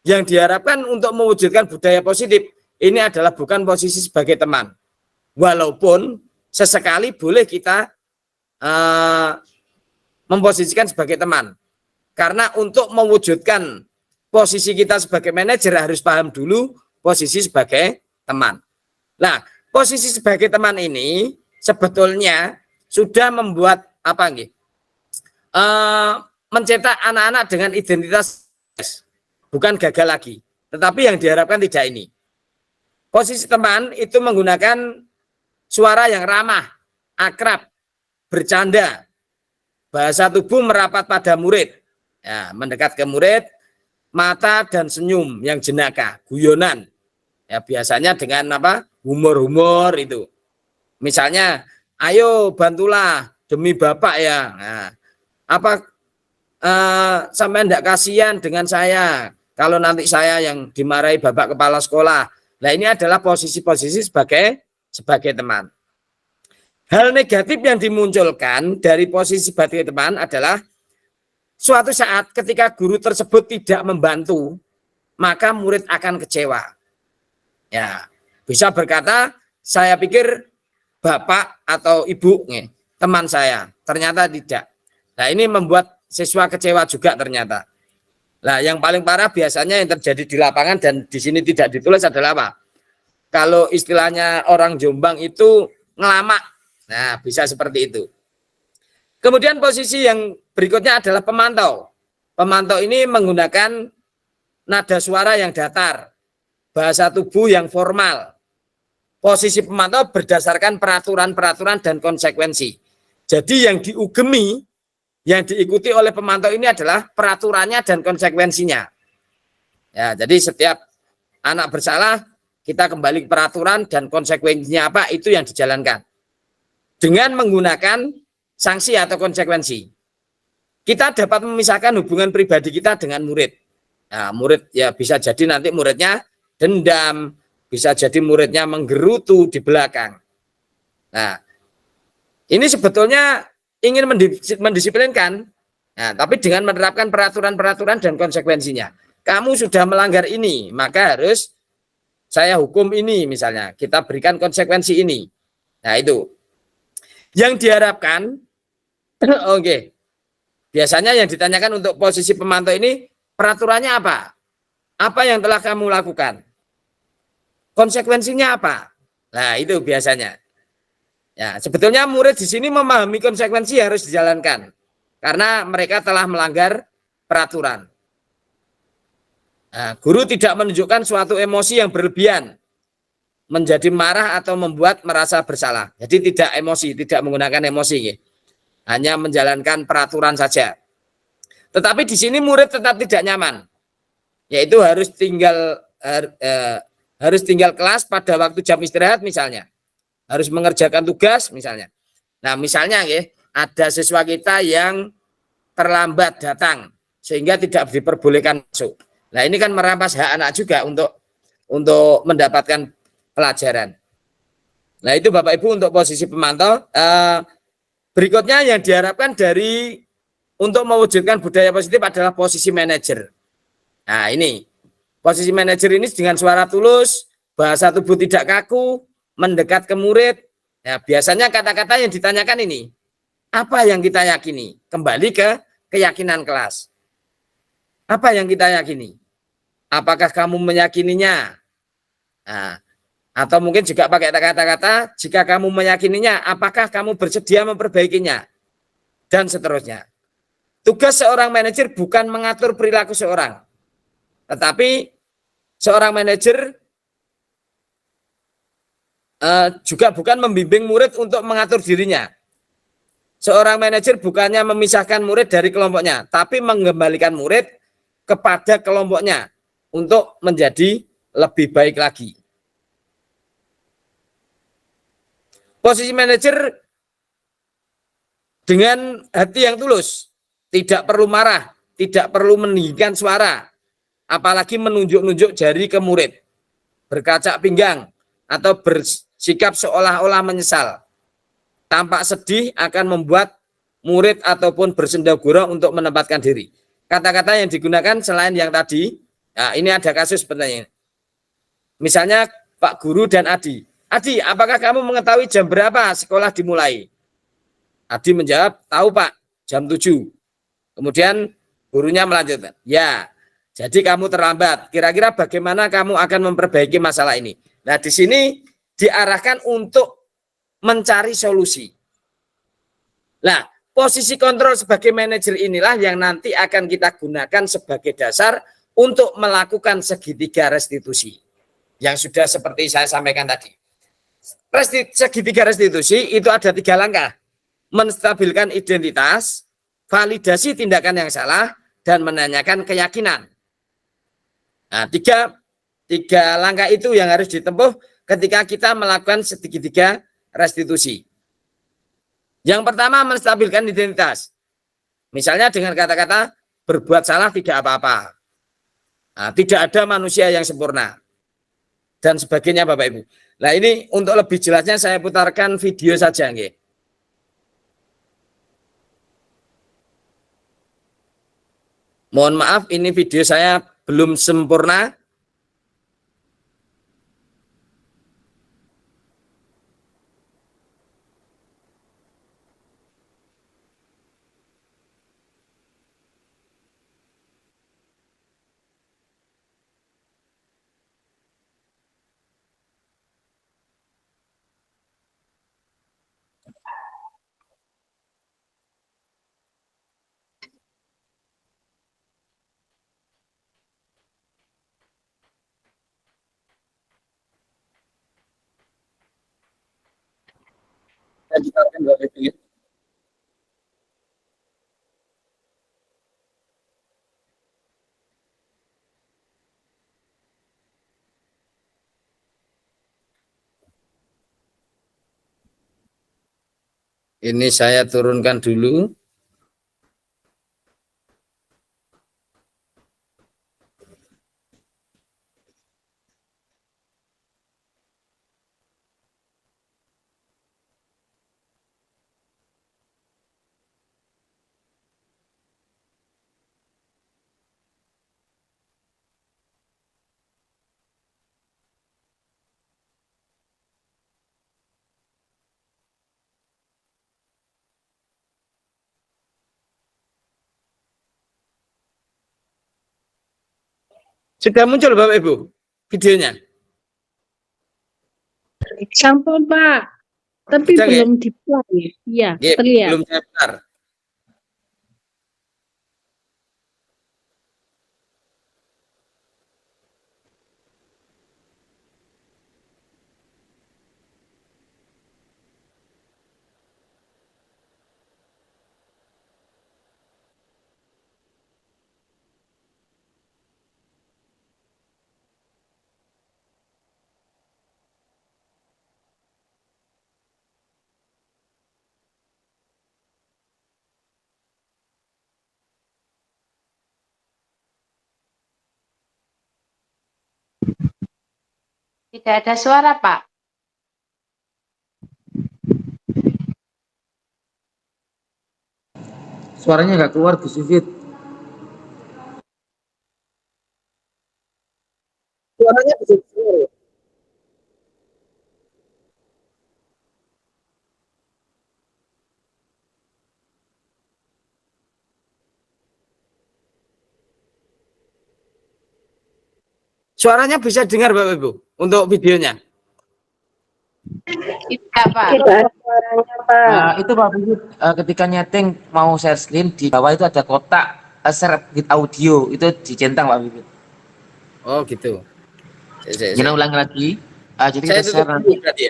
yang diharapkan untuk mewujudkan budaya positif ini adalah bukan posisi sebagai teman. Walaupun sesekali boleh kita memposisikan sebagai teman. Karena untuk mewujudkan posisi kita sebagai manajer harus paham dulu posisi sebagai teman. Nah, posisi sebagai teman ini sebetulnya sudah membuat mencetak anak-anak dengan identitas, bukan gagal lagi. Tetapi yang diharapkan tidak ini. Posisi teman itu menggunakan suara yang ramah, akrab, bercanda, bahasa tubuh merapat pada murid, ya, mendekat ke murid, mata dan senyum yang jenaka, guyonan, ya biasanya dengan humor-humor itu. Misalnya, ayo bantulah demi Bapak ya. Nah, sampai enggak kasihan dengan saya kalau nanti saya yang dimarahi Bapak Kepala Sekolah. Nah, ini adalah posisi-posisi sebagai teman. Hal negatif yang dimunculkan dari posisi sebagai teman adalah suatu saat ketika guru tersebut tidak membantu, maka murid akan kecewa. Ya, bisa berkata, saya pikir Bapak atau Ibu teman saya, ternyata tidak. Nah, ini membuat siswa kecewa juga ternyata. Nah, yang paling parah biasanya yang terjadi di lapangan dan di sini tidak ditulis adalah apa? Kalau istilahnya orang Jombang itu ngelamak. Nah, bisa seperti itu. Kemudian posisi yang berikutnya adalah pemantau. Pemantau ini menggunakan nada suara yang datar, bahasa tubuh yang formal. Posisi pemantau berdasarkan peraturan-peraturan dan konsekuensi. Jadi yang diugemi, yang diikuti oleh pemantau ini adalah peraturannya dan konsekuensinya. Ya, jadi setiap anak bersalah, kita kembali ke peraturan dan konsekuensinya apa, itu yang dijalankan. Dengan menggunakan sanksi atau konsekuensi. Kita dapat memisahkan hubungan pribadi kita dengan murid. Nah, murid ya bisa jadi nanti muridnya dendam, bisa jadi muridnya menggerutu di belakang. Nah, ini sebetulnya ingin mendisiplinkan, nah, tapi dengan menerapkan peraturan-peraturan dan konsekuensinya. Kamu sudah melanggar ini, maka harus saya hukum ini misalnya, kita berikan konsekuensi ini. Nah, itu. Yang diharapkan, oke, biasanya yang ditanyakan untuk posisi pemantau ini, peraturannya apa? Apa yang telah kamu lakukan? Konsekuensinya apa? Nah, itu biasanya. Ya, sebetulnya murid di sini memahami konsekuensi harus dijalankan karena mereka telah melanggar peraturan. Nah, guru tidak menunjukkan suatu emosi yang berlebihan, menjadi marah atau membuat merasa bersalah. Jadi tidak emosi, tidak menggunakan emosi, ya. Hanya menjalankan peraturan saja. Tetapi di sini murid tetap tidak nyaman, yaitu harus tinggal kelas pada waktu jam istirahat misalnya, harus mengerjakan tugas misalnya. Nah, misalnya ya, ada siswa kita yang terlambat datang sehingga tidak diperbolehkan masuk. Nah, ini kan merampas hak anak juga untuk mendapatkan pelajaran. Nah, itu Bapak Ibu untuk posisi pemantau. Berikutnya yang diharapkan untuk mewujudkan budaya positif adalah posisi manajer. Nah, ini posisi manajer ini dengan suara tulus, bahasa tubuh tidak kaku, mendekat ke murid. Ya, biasanya kata-kata yang ditanyakan ini, apa yang kita yakini? Kembali ke keyakinan kelas. Apa yang kita yakini? Apakah kamu meyakininya? Nah, atau mungkin juga pakai kata-kata, jika kamu meyakininya, apakah kamu bersedia memperbaikinya? Dan seterusnya. Tugas seorang manajer bukan mengatur perilaku seorang, tetapi seorang manajer juga bukan membimbing murid untuk mengatur dirinya. Seorang manajer bukannya memisahkan murid dari kelompoknya, tapi mengembalikan murid kepada kelompoknya untuk menjadi lebih baik lagi. Posisi manajer dengan hati yang tulus, tidak perlu marah, tidak perlu meninggikan suara, apalagi menunjuk-nunjuk jari ke murid, berkaca pinggang, atau bersikap seolah-olah menyesal. Tampak sedih akan membuat murid ataupun bersendagurau untuk menempatkan diri. Kata-kata yang digunakan selain yang tadi, nah ini ada kasus pertanyaan. Misalnya Pak Guru dan Adi. Adi, apakah kamu mengetahui jam berapa sekolah dimulai? Adi menjawab, tahu Pak, jam 7. Kemudian gurunya melanjutkan, ya, jadi kamu terlambat. Kira-kira bagaimana kamu akan memperbaiki masalah ini? Nah, di sini diarahkan untuk mencari solusi. Nah, posisi kontrol sebagai manajer inilah yang nanti akan kita gunakan sebagai dasar untuk melakukan segitiga restitusi. Yang sudah seperti saya sampaikan tadi. Segitiga restitusi itu ada 3 langkah. Menstabilkan identitas, validasi tindakan yang salah, dan menanyakan keyakinan. Nah, tiga langkah itu yang harus ditempuh ketika kita melakukan segitiga restitusi. Yang pertama, menstabilkan identitas. Misalnya dengan kata-kata berbuat salah tidak apa-apa. Nah, tidak ada manusia yang sempurna. Dan sebagainya Bapak Ibu. Nah, ini untuk lebih jelasnya saya putarkan video saja nggih. Mohon maaf, ini video saya belum sempurna. Ini saya turunkan dulu. Sudah muncul Bapak Ibu videonya? Sampun Pak, tapi Sudah nggih? belum di-play. Iya, Nggih, terlihat. belum saya putar. Tidak ada suara, Pak. Suaranya nggak keluar Gus Vivit. Suaranya bisa keluar ya? Suaranya bisa dengar Bapak Ibu untuk videonya. Tidak, Pak. Tidak ada suaranya, Pak. Itu Pak Vivit, ketika nyeting mau share screen di bawah itu ada kotak share with audio, itu dicentang Pak Vivit. Oh gitu. Jangan ulangi lagi. Jadi Saya kita tutup share dulu nanti. berarti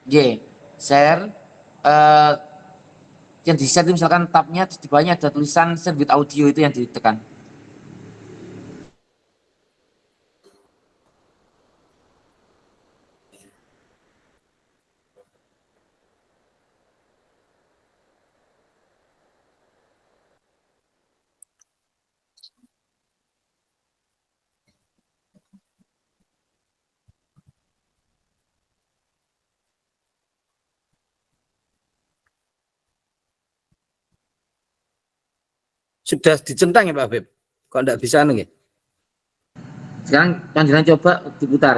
ya. Share. eh, yang di share itu misalkan tabnya di bawahnya ada tulisan share with audio, itu yang ditekan. Sudah dicentang ya Pak Beb? Kok enggak bisa nih? Sekarang panjenengan coba diputar.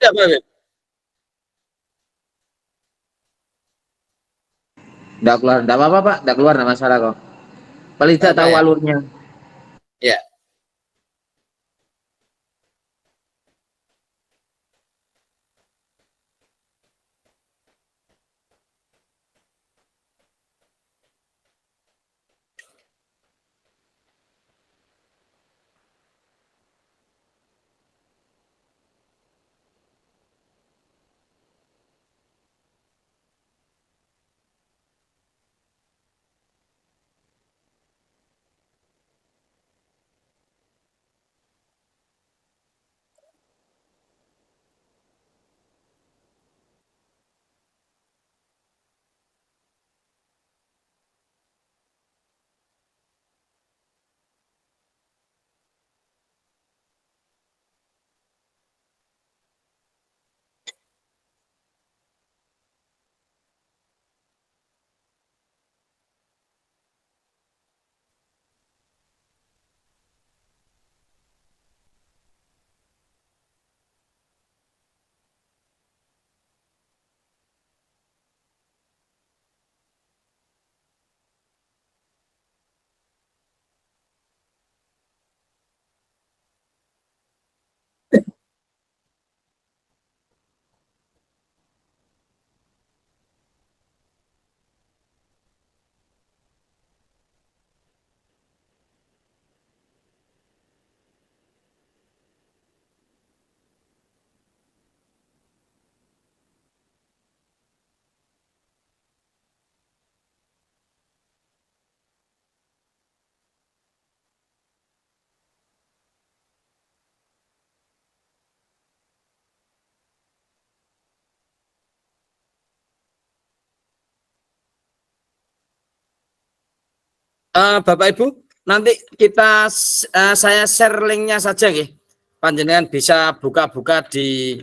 Tidak Pak Beb? Enggak keluar, enggak apa-apa Pak, enggak keluar, enggak masalah kok. Paling tidak Apa tahu ya? alurnya. Ya. Bapak Ibu, nanti kita saya share linknya saja, nggih. Panjenengan bisa buka-buka di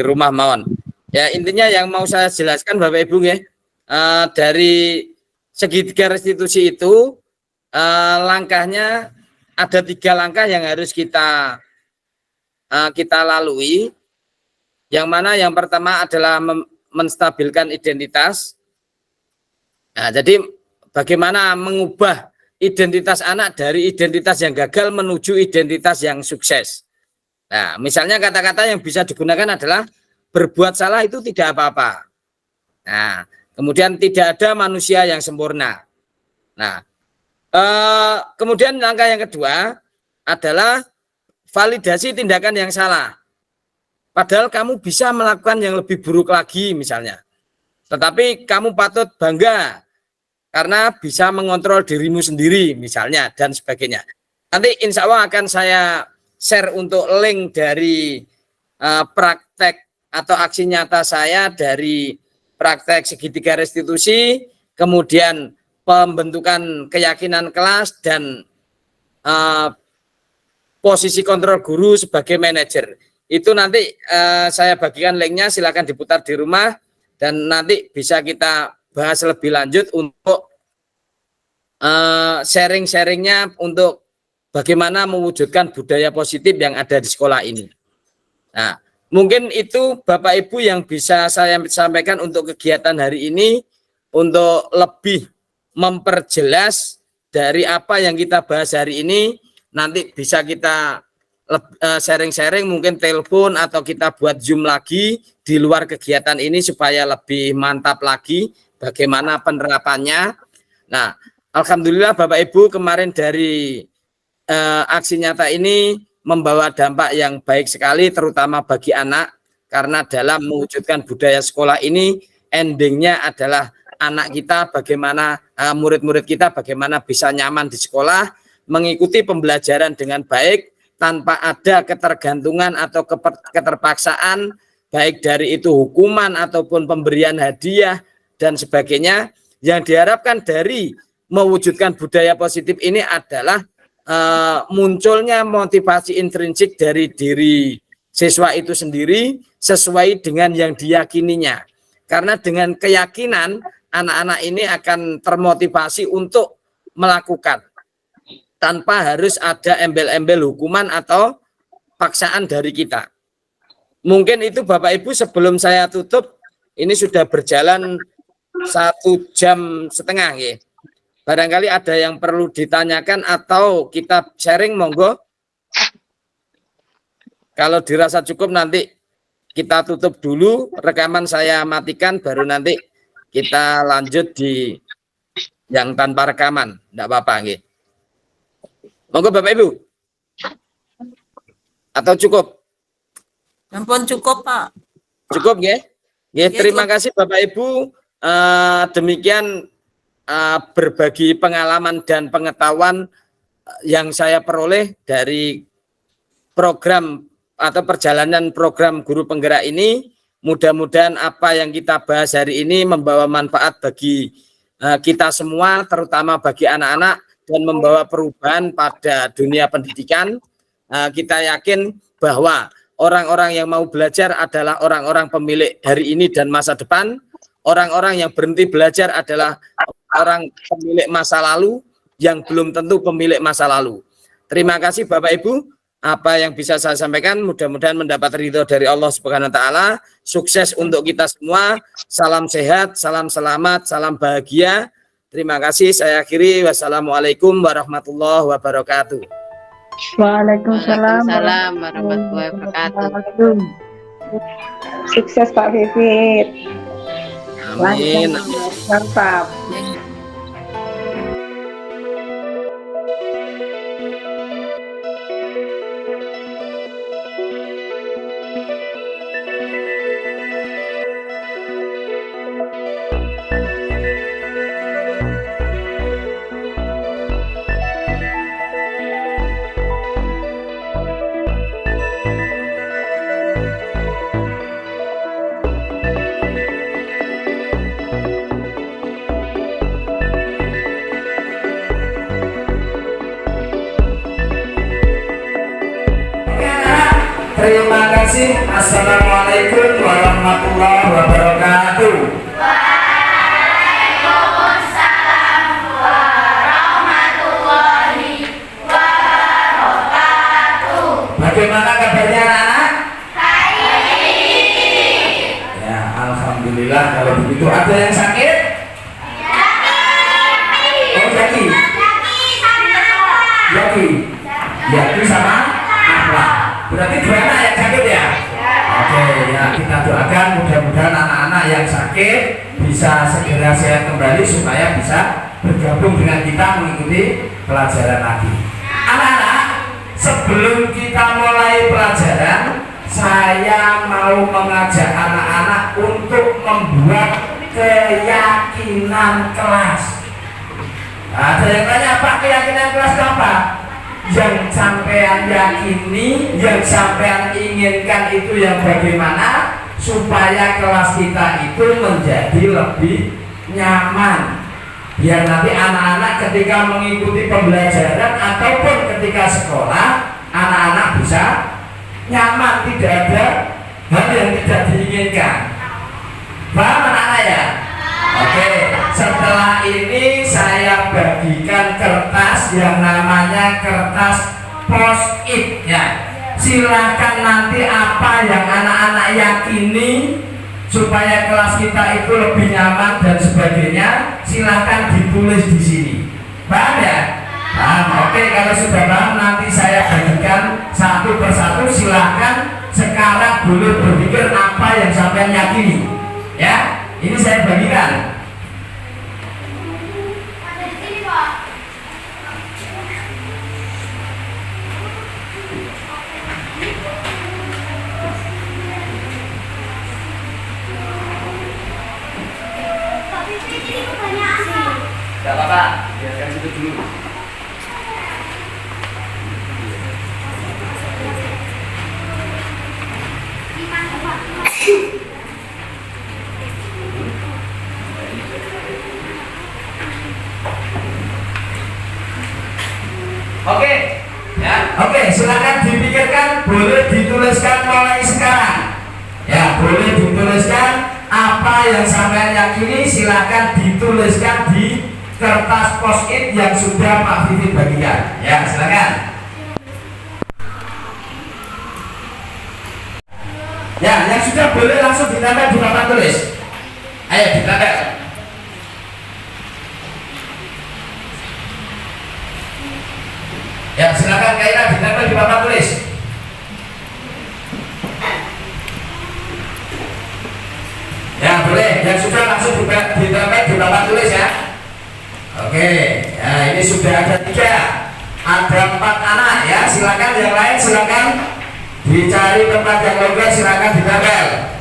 rumah mawon. Ya, intinya yang mau saya jelaskan Bapak Ibu, nggih, dari segitiga restitusi itu langkahnya ada 3 langkah yang harus kita lalui. Yang mana yang pertama adalah menstabilkan identitas. Nah, jadi bagaimana mengubah identitas anak dari identitas yang gagal menuju identitas yang sukses. Nah, misalnya kata-kata yang bisa digunakan adalah berbuat salah itu tidak apa-apa. Nah, kemudian tidak ada manusia yang sempurna. Nah, kemudian langkah yang kedua adalah validasi tindakan yang salah. Padahal kamu bisa melakukan yang lebih buruk lagi misalnya. Tetapi kamu patut bangga karena bisa mengontrol dirimu sendiri misalnya dan sebagainya. Nanti insya Allah akan saya share untuk link dari praktek atau aksi nyata saya dari praktek segitiga restitusi, kemudian pembentukan keyakinan kelas dan posisi kontrol guru sebagai manajer. Itu nanti saya bagikan linknya, silakan diputar di rumah dan nanti bisa kita bahas lebih lanjut untuk sharing-sharingnya untuk bagaimana mewujudkan budaya positif yang ada di sekolah ini. Nah, mungkin itu Bapak Ibu yang bisa saya sampaikan untuk kegiatan hari ini untuk lebih memperjelas dari apa yang kita bahas hari ini. Nanti bisa kita sharing-sharing, mungkin telepon atau kita buat Zoom lagi di luar kegiatan ini supaya lebih mantap lagi bagaimana penerapannya. Nah, alhamdulillah Bapak Ibu kemarin dari aksi nyata ini membawa dampak yang baik sekali terutama bagi anak, karena dalam mewujudkan budaya sekolah ini endingnya adalah anak kita bagaimana, murid-murid kita bagaimana bisa nyaman di sekolah, mengikuti pembelajaran dengan baik tanpa ada ketergantungan atau keterpaksaan, baik dari itu hukuman ataupun pemberian hadiah dan sebagainya. Yang diharapkan dari mewujudkan budaya positif ini adalah munculnya motivasi intrinsik dari diri siswa itu sendiri sesuai dengan yang diyakininya. Karena dengan keyakinan anak-anak ini akan termotivasi untuk melakukan tanpa harus ada embel-embel hukuman atau paksaan dari kita. Mungkin itu Bapak Ibu, sebelum saya tutup, ini sudah berjalan 1,5 jam ya. Barangkali ada yang perlu ditanyakan atau kita sharing, monggo. Kalau dirasa cukup nanti kita tutup dulu, rekaman saya matikan, baru nanti kita lanjut di yang tanpa rekaman. Enggak apa-apa nggih. Monggo Bapak Ibu. Atau cukup? Ampun cukup, Pak. Cukup nggih? Nggih, terima kasih Bapak Ibu. Demikian berbagi pengalaman dan pengetahuan yang saya peroleh dari program atau perjalanan program guru penggerak ini. Mudah-mudahan apa yang kita bahas hari ini membawa manfaat bagi kita semua, terutama bagi anak-anak, dan membawa perubahan pada dunia pendidikan. Kita yakin bahwa orang-orang yang mau belajar adalah orang-orang pemilik hari ini dan masa depan. Orang-orang yang berhenti belajar adalah orang pemilik masa lalu yang belum tentu pemilik masa lalu. Terima kasih Bapak Ibu. Apa yang bisa saya sampaikan mudah-mudahan mendapat ridho dari Allah Subhanahu wa taala. Sukses untuk kita semua. Salam sehat, salam selamat, salam bahagia. Terima kasih, saya akhiri. Wassalamualaikum warahmatullahi wabarakatuh. Waalaikumsalam warahmatullahi wabarakatuh. Sukses Pak Vivit. Amin. Mantap. Terima kasih. Assalamualaikum warahmatullahi wabarakatuh. Waalaikumsalam warahmatullahi wabarakatuh. Bagaimana kabarnya anak-anak? Baik. Ya, alhamdulillah. Kalau begitu ada yang sakit? Oh, Jaki. Jaki sama Afla. Berarti dua anak yang sakit ya? Oke, ya kita doakan mudah-mudahan anak-anak yang sakit bisa segera sehat kembali supaya bisa bergabung dengan kita mengikuti pelajaran lagi. Anak-anak, sebelum kita mulai pelajaran, saya mau mengajak anak-anak untuk membuat keyakinan kelas. Ada yang tanya, Pak, keyakinan kelas itu apa? Yang sampean yakini, yang sampean inginkan itu yang bagaimana supaya kelas kita itu menjadi lebih nyaman, biar nanti anak-anak ketika mengikuti pembelajaran ataupun ketika sekolah, anak-anak bisa nyaman, tidak ada hal yang tidak diinginkan. Paham anak-anak ya? Oke, setelah ini saya bagikan kertas yang namanya kertas post-it ya. Silahkan nanti apa yang anak-anak yakini supaya kelas kita itu lebih nyaman dan sebagainya, silahkan ditulis di sini. Paham ya? Paham. Oke, kalau sudah paham nanti saya bagikan satu persatu. Silahkan sekarang boleh berpikir apa yang sampai yakini. Ya, ini saya bagikan. Gak apa-apa, biarkan situ dulu. Oke, ya, oke, silakan dipikirkan, boleh dituliskan mulai sekarang. Ya, boleh dituliskan apa yang sampean yakini, silakan dituliskan di kertas post-it yang sudah Pak Vivit bagikan. Ya, silakan. Ya, yang sudah boleh langsung ditempel di papan tulis. Ayo ditempel. Ya, silakan Kaira ditempel di papan tulis. Ya, boleh. Yang sudah langsung ditempel di papan tulis ya. Oke, ya ini sudah ada 3, ada 4 anak ya. Silakan yang lain, silakan dicari tempat yang longgar, silakan ditempel.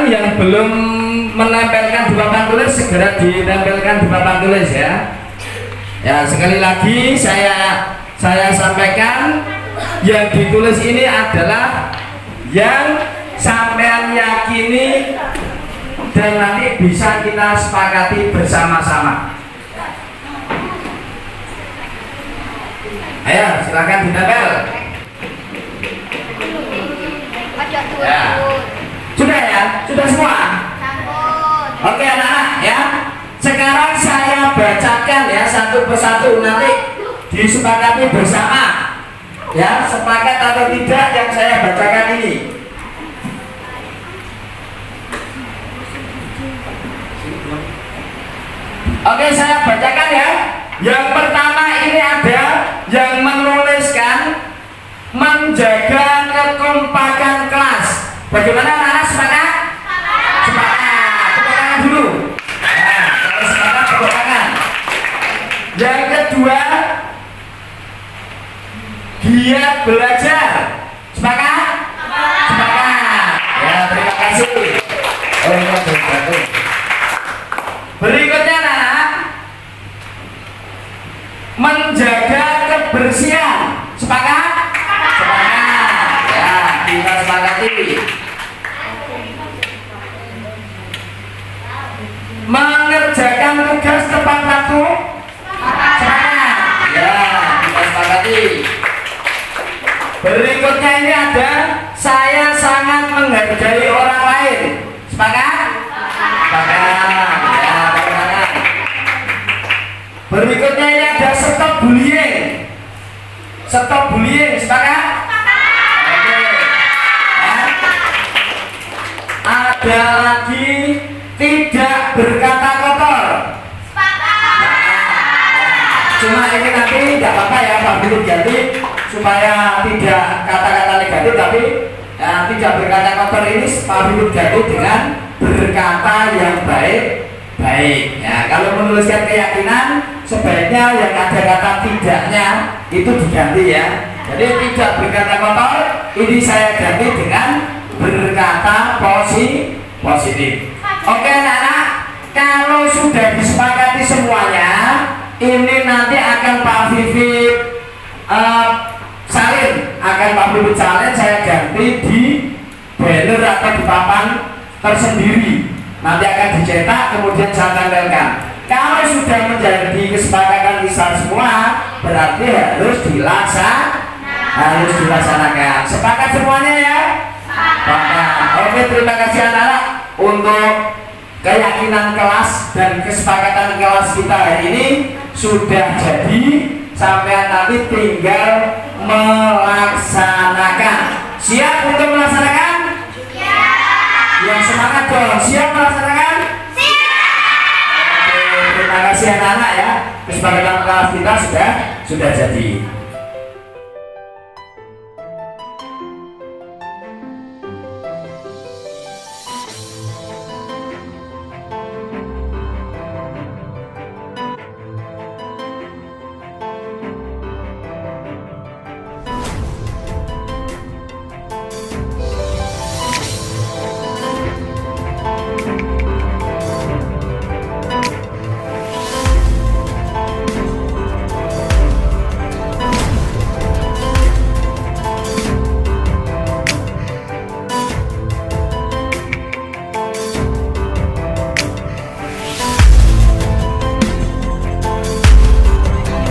Yang belum menempelkan di papan tulis segera ditempelkan di papan tulis ya. Ya, sekali lagi saya sampaikan, yang ditulis ini adalah yang sampean yakini dan nanti bisa kita sepakati bersama-sama. Ayo, silakan ditempel. Ya. Sudah ya? Sudah semua? Oke anak-anak ya. Sekarang saya bacakan ya satu persatu, nanti disepakati bersama. Ya, sepakat atau tidak yang saya bacakan ini. Oke, saya bacakan ya. Yang pertama ini ada yang menuliskan menjaga kekompakan kelas. Bagaimana anak-anak, sepakat? Sepakat. Tepuk tangan dulu. Nah, kalau sepakat tepuk tangan. Yang kedua, giat belajar. Sepakat? Sepakat. Ya, terima kasih. Oh, ini jatuh. Berikutnya anak, mengerjakan tugas tepat waktu? Semangat. Ya, kita sepakati. Berikutnya ini ada saya sangat menghargai orang lain. Sepakat? Sepakat. Ya, sepakat. Berikutnya ini ada stop bullying. Stop bullying, sepakat? Oke. Ya. Ada lagi tidak berkata kotor. Cuma ini nanti tidak apa-apa ya Pak Biru ganti supaya tidak kata-kata negatif, tapi tidak berkata kotor ini Pak Biru ganti dengan berkata yang baik. Ya, kalau menuliskan keyakinan sebaiknya yang ada kata tidaknya itu diganti ya. Jadi tidak berkata kotor ini saya ganti dengan berkata positif. Oke anak-anak, kalau sudah disepakati semuanya, ini nanti akan Pak Vivit salin, saya ganti di banner atau di papan tersendiri. Nanti akan dicetak, kemudian saya tempelkan. Kalau sudah menjadi kesepakatan kita semua, berarti harus dilaksanakan. Sepakat semuanya ya? Oke, terima kasih anak-anak untuk keyakinan kelas dan kesepakatan kelas kita hari ini sudah jadi, sampai nanti tinggal melaksanakan. Siap untuk melaksanakan? Siap. Yang semangat dong, siap melaksanakan? Siap. Oke, terima kasih anak-anak ya. Kesepakatan kelas kita sudah jadi.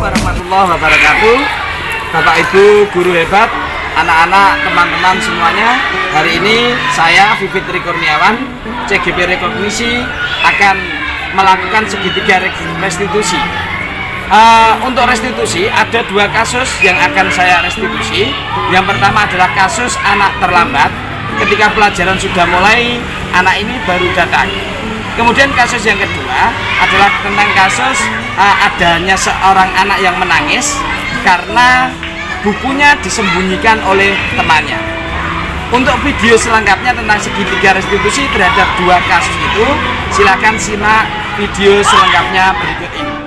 Warahmatullahi wabarakatuh. Bapak Ibu guru hebat, anak-anak, teman-teman semuanya, hari ini saya Vivit Tri Kurniawan, CGP Rekognisi akan melakukan segitiga restitusi. Untuk restitusi ada 2 kasus yang akan saya restitusi. Yang pertama adalah kasus anak terlambat. Ketika pelajaran sudah mulai, anak ini baru datang. Kemudian kasus yang kedua adalah tentang kasus adanya seorang anak yang menangis karena bukunya disembunyikan oleh temannya. Untuk video selengkapnya tentang segitiga restitusi terhadap 2 kasus itu, silakan simak video selengkapnya berikut ini.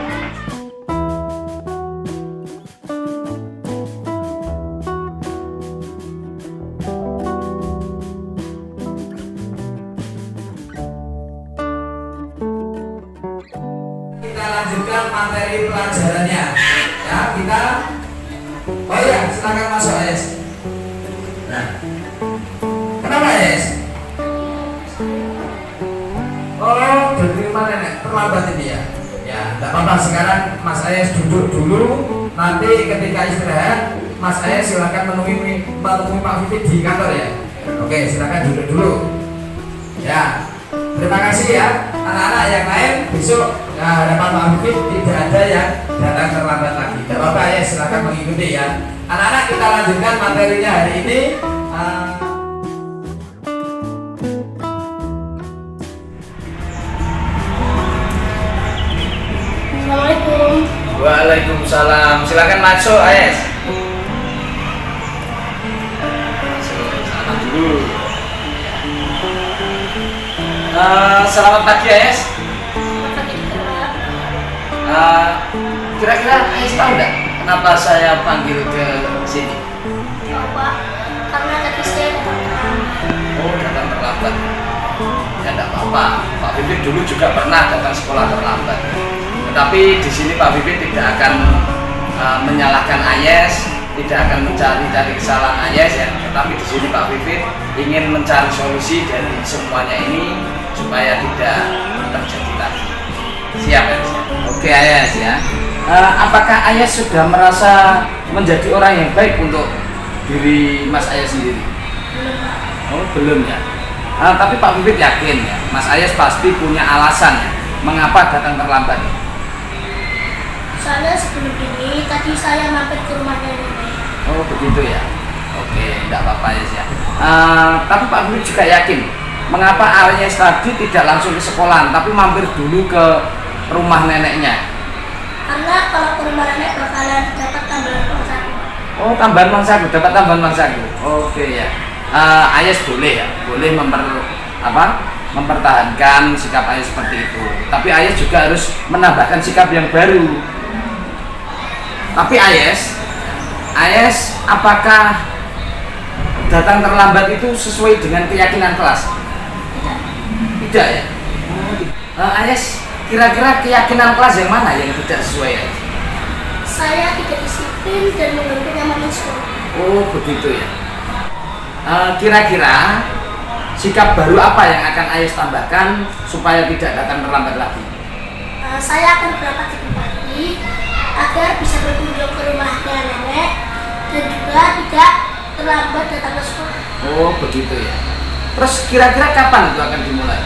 Lanjutkan materi pelajarannya ya, kita silakan masuk AS. Nah, kenapa AS? Dari mana nih terlambat ini ya? Ya, tidak apa-apa, sekarang Mas AS duduk dulu, nanti ketika istirahat Mas AS silakan menemui Pak Vivit di kantor ya. Oke, silakan duduk dulu ya. Terima kasih ya anak-anak yang lain, besok hadapan Pak Vivit tidak ada yang datang terlambat lagi. Tidak apa-apa ya, silakan mengikuti ya. Anak-anak, kita lanjutkan materinya hari ini. Assalamualaikum. Waalaikumsalam. Silakan masuk AS. Salam dulu. Selamat pagi AS. Kira-kira AS tahu nggak kenapa saya panggil ke sini? Tahu Pak, karena tadi saya Datang terlambat. Ya enggak apa-apa. Pak Vivit dulu juga pernah datang sekolah terlambat. Tetapi di sini Pak Vivit tidak akan menyalahkan AYES, tidak akan mencari kesalahan AYES ya. Tetapi di sini Pak Vivit ingin mencari solusi dari semuanya ini supaya tidak terjadi lagi. Siap. Oke Ayas ya. Apakah Ayas sudah merasa menjadi orang yang baik untuk diri Mas Ayas sendiri? Oh belum ya. Tapi Pak Vivit yakin ya, Mas Ayas pasti punya alasan ya, mengapa datang terlambat. Soalnya sebelum ini tadi saya mampir ke rumahnya nenek. Oh begitu ya. Oke, tidak apa-apa Ayas ya. Tapi Pak Vivit juga yakin, mengapa Ayas tadi tidak langsung ke sekolah, tapi mampir dulu ke rumah neneknya. Karena kalau ke rumah nenek bakalan dapat tambahan uang saku. Oh tambahan uang saku, dapat tambahan uang saku. Oke ya. Ayas boleh ya, boleh mempertahankan sikap Ayas seperti itu. Tapi Ayas juga harus menambahkan sikap yang baru. Tapi Ayas apakah datang terlambat itu sesuai dengan keyakinan kelas? Tidak ya. Ayas kira-kira keyakinan kelas yang mana yang tidak sesuai ya? Saya tidak disiplin dan mengganggu nyaman sekolah. Oh begitu ya. Kira-kira sikap baru apa yang akan Ayas tambahkan supaya tidak datang terlambat lagi? Saya akan berangkat lebih pagi agar bisa berkunjung ke rumahnya nenek dan juga tidak terlambat datang ke sekolah. Oh begitu ya. Terus kira-kira kapan itu akan dimulai?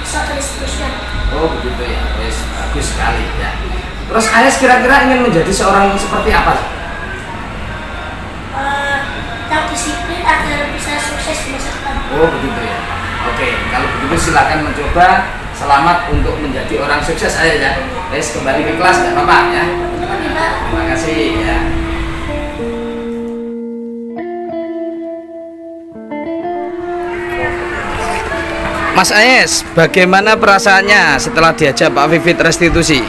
Besok dan seterusnya. Oh begitu ya. Yes, bagus sekali ya. Terus Ayas kira-kira ingin menjadi seorang seperti apa? Yang disiplin agar bisa sukses di masa depan. Oh begitu ya. Oke, kalau begitu silakan mencoba. Selamat untuk menjadi orang sukses Ayas ya. Ayas kembali ke kelas nggak apa-apa ya. Terima kasih ya. Mas Ayas, bagaimana perasaannya setelah diajak Pak Vivit restitusi?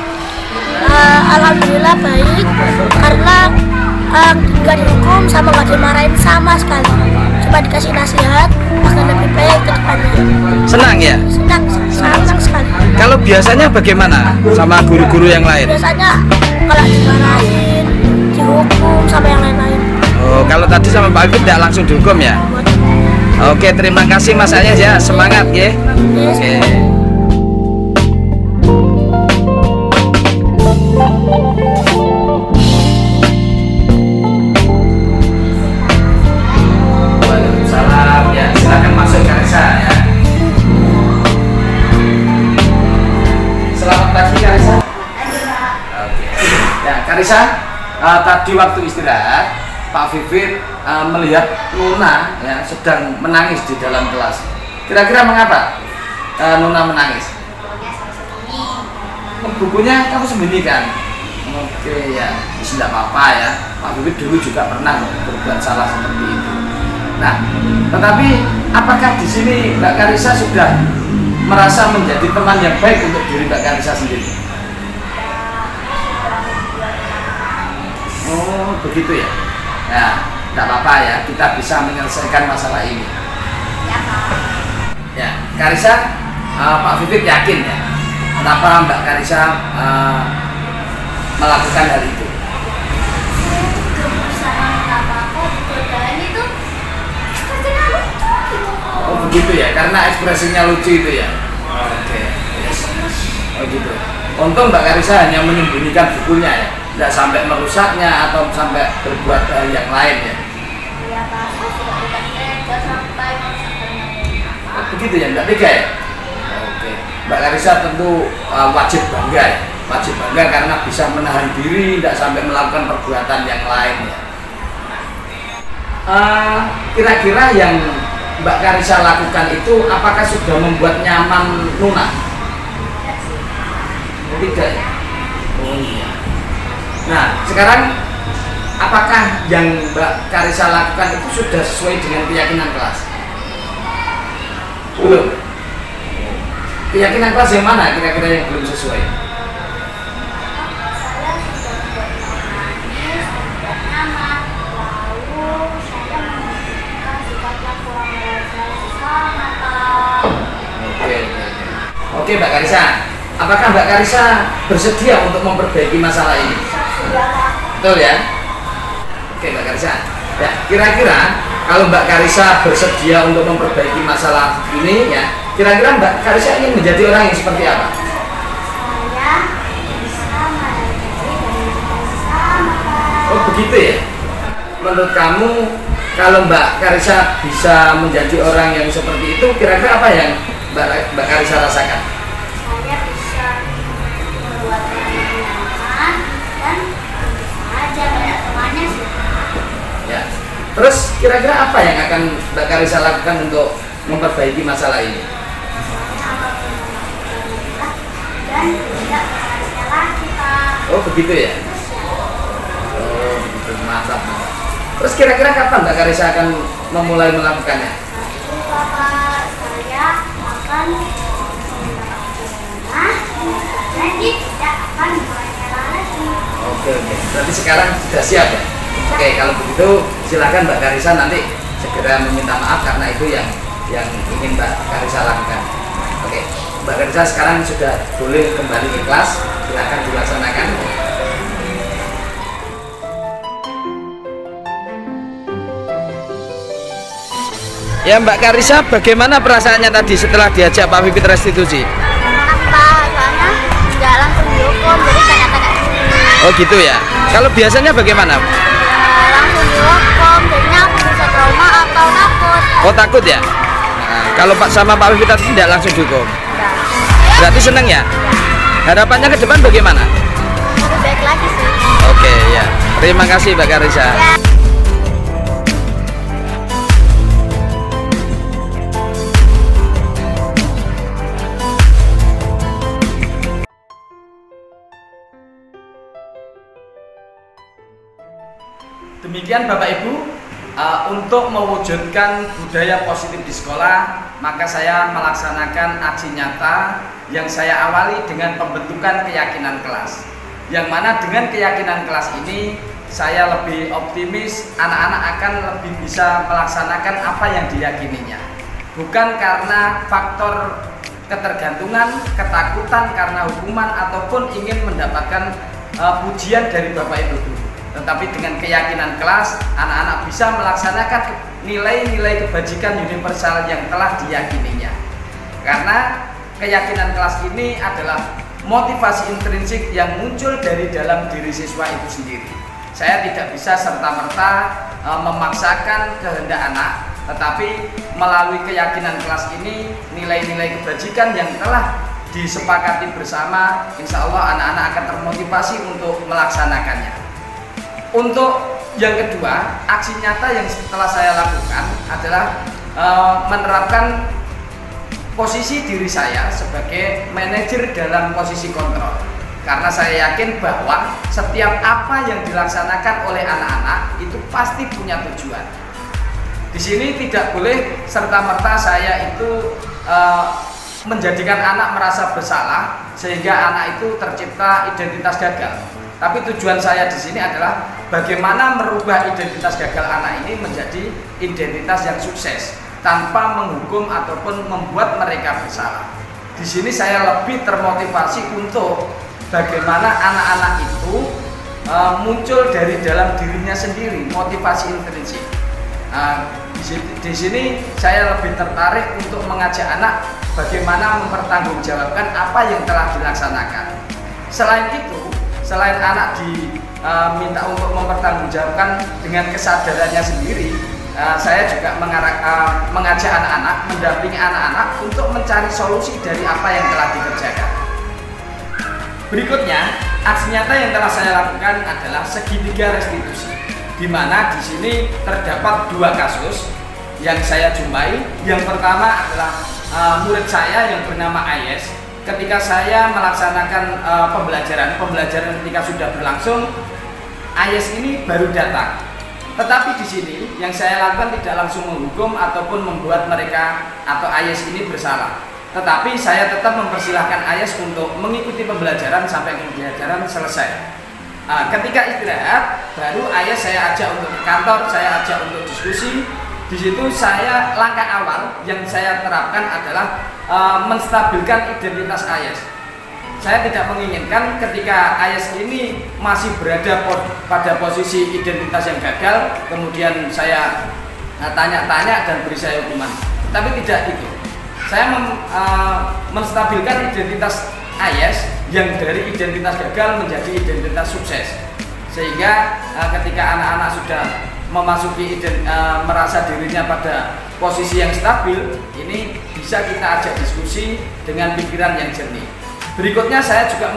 Alhamdulillah baik, karena nggak dihukum sama nggak dimarahin sama sekali, cuma dikasih nasihat akan lebih baik ke depannya. Senang ya? Senang sekali. Kalau biasanya bagaimana sama guru-guru yang lain? Biasanya kalau dimarahin, dihukum sama yang lain-lain. Oh, kalau tadi sama Pak Vivit tidak langsung dihukum ya? Oke, terima kasih Mas Ayas ya, semangat ya. Oke. Waalaikumsalam ya, silakan masuk Karisa ya. Selamat pagi Karisa. Oke. Ya Karisa, tadi waktu istirahat Pak Vivit melihat Nuna ya sedang menangis di dalam kelas. Kira-kira mengapa Nuna menangis? Bukunya kamu sembunyikan. Oke ya, tidak apa-apa ya. Pak Vivit dulu juga pernah berbuat salah seperti itu. Nah, tetapi apakah di sini Mbak Karisa sudah merasa menjadi teman yang baik untuk diri Mbak Karisa sendiri? Oh, begitu ya. Nah, tidak apa-apa ya, kita bisa menyelesaikan masalah ini. Ya, Karisa, Pak Vivit yakin ya, kenapa Mbak Karisa melakukan hal itu? Oh begitu ya, karena ekspresinya lucu itu ya. Oke, yes. Oh gitu. Untung Mbak Karisa hanya menyembunyikan bukunya ya, tidak sampai merusaknya atau sampai berbuat hal yang lain ya. Oh, begitu ya, tidak tega ya. Oke, Mbak Karisa tentu wajib bangga ya, wajib bangga karena bisa menahan diri, tidak sampai melakukan perbuatan yang lain ya. Kira-kira yang Mbak Karisa lakukan itu apakah sudah membuat nyaman Nuna? Tidak ya? Oh iya. Nah, sekarang apakah yang Mbak Karisa lakukan itu sudah sesuai dengan keyakinan kelas? Belum. Keyakinan kelas yang mana kira-kira yang belum sesuai? Oke Mbak Karisa, apakah Mbak Karisa bersedia untuk memperbaiki masalah ini? Betul ya? Oke Mbak Karisa, ya kira-kira kalau Mbak Karisa bersedia untuk memperbaiki masalah ini ya, kira-kira Mbak Karisa ingin menjadi orang yang seperti apa? begitu ya. Menurut kamu kalau Mbak Karisa bisa menjadi orang yang seperti itu, kira-kira apa yang Mbak Karisa rasakan? Saya bisa membuat teman nyaman dan bisa aja banyak temannya sih. Ya. Terus kira-kira apa yang akan Mbak Karisa lakukan untuk memperbaiki masalah ini? Dan tidak berhasil lagi, Pak. Oh begitu ya. Oh begitu, mantap. Terus kira-kira kapan Mbak Karisa akan memulai melakukannya? Bapak saya akan nanti tidak akan berhasil lagi. Oke. Berarti sekarang sudah siap ya? Oke, kalau begitu silakan Mbak Karisa nanti segera meminta maaf karena itu yang ingin Mbak Karisa lakukan. Oke, Mbak Karisa sekarang sudah boleh kembali ke kelas, silakan dilaksanakan. Ya Mbak Karisa, bagaimana perasaannya tadi setelah diajak Pak Vivit restitusi? Apa? Soalnya nggak langsung dihukum, jadi tanya-tanya. Oh gitu ya. Kalau biasanya bagaimana? Langsung dihukum, jadinya aku bisa trauma atau takut. Oh takut ya? Nah, kalau Pak sama Pak Vivit tadi tidak langsung dihukum. Berarti seneng ya? Harapannya ke depan bagaimana? Lebih baik lagi sih. Oke ya. Terima kasih Mbak Karisa. Ya. Demikian Bapak Ibu, untuk mewujudkan budaya positif di sekolah, maka saya melaksanakan aksi nyata yang saya awali dengan pembentukan keyakinan kelas. Yang mana dengan keyakinan kelas ini, saya lebih optimis anak-anak akan lebih bisa melaksanakan apa yang diyakininya. Bukan karena faktor ketergantungan, ketakutan karena hukuman, ataupun ingin mendapatkan pujian dari Bapak Ibu guru. Tetapi dengan keyakinan kelas, anak-anak bisa melaksanakan nilai-nilai kebajikan universal yang telah diyakininya. Karena keyakinan kelas ini adalah motivasi intrinsik yang muncul dari dalam diri siswa itu sendiri. Saya tidak bisa serta-merta memaksakan kehendak anak, tetapi melalui keyakinan kelas ini, nilai-nilai kebajikan yang telah disepakati bersama, insya Allah anak-anak akan termotivasi untuk melaksanakannya. Untuk yang kedua, aksi nyata yang setelah saya lakukan adalah menerapkan posisi diri saya sebagai manajer dalam posisi kontrol. Karena saya yakin bahwa setiap apa yang dilaksanakan oleh anak-anak itu pasti punya tujuan. Di sini tidak boleh serta-merta saya itu menjadikan anak merasa bersalah sehingga anak itu tercipta identitas gagal. Tapi tujuan saya di sini adalah bagaimana merubah identitas gagal anak ini menjadi identitas yang sukses tanpa menghukum ataupun membuat mereka bersalah. Di sini saya lebih termotivasi untuk bagaimana anak-anak itu muncul dari dalam dirinya sendiri, motivasi intrinsik. Di sini saya lebih tertarik untuk mengajak anak bagaimana mempertanggungjawabkan apa yang telah dilaksanakan. Selain itu, selain anak diminta untuk mempertanggungjawabkan dengan kesadarannya sendiri, saya juga mengajak anak-anak, mendampingi anak-anak untuk mencari solusi dari apa yang telah dikerjakan. Berikutnya, aksi nyata yang telah saya lakukan adalah segitiga restitusi, di mana di sini terdapat dua kasus yang saya jumpai. Yang pertama adalah murid saya yang bernama Ayes. Ketika saya melaksanakan pembelajaran ketika sudah berlangsung, Ayes ini baru datang. Tetapi di sini yang saya lakukan tidak langsung menghukum ataupun membuat mereka atau Ayes ini bersalah. Tetapi saya tetap mempersilahkan Ayes untuk mengikuti pembelajaran sampai pembelajaran selesai. Ketika istirahat, baru Ayes saya ajak untuk ke kantor, saya ajak untuk diskusi. Di situ langkah awal yang saya terapkan adalah menstabilkan identitas Ayes. Saya tidak menginginkan ketika Ayes ini masih berada pada posisi identitas yang gagal, kemudian saya tanya-tanya dan beri saya hukuman. Tapi tidak itu. Saya menstabilkan identitas Ayes yang dari identitas gagal menjadi identitas sukses. sehingga ketika anak-anak sudah memasuki merasa dirinya pada posisi yang stabil, ini bisa kita ajak diskusi dengan pikiran yang jernih. Berikutnya saya juga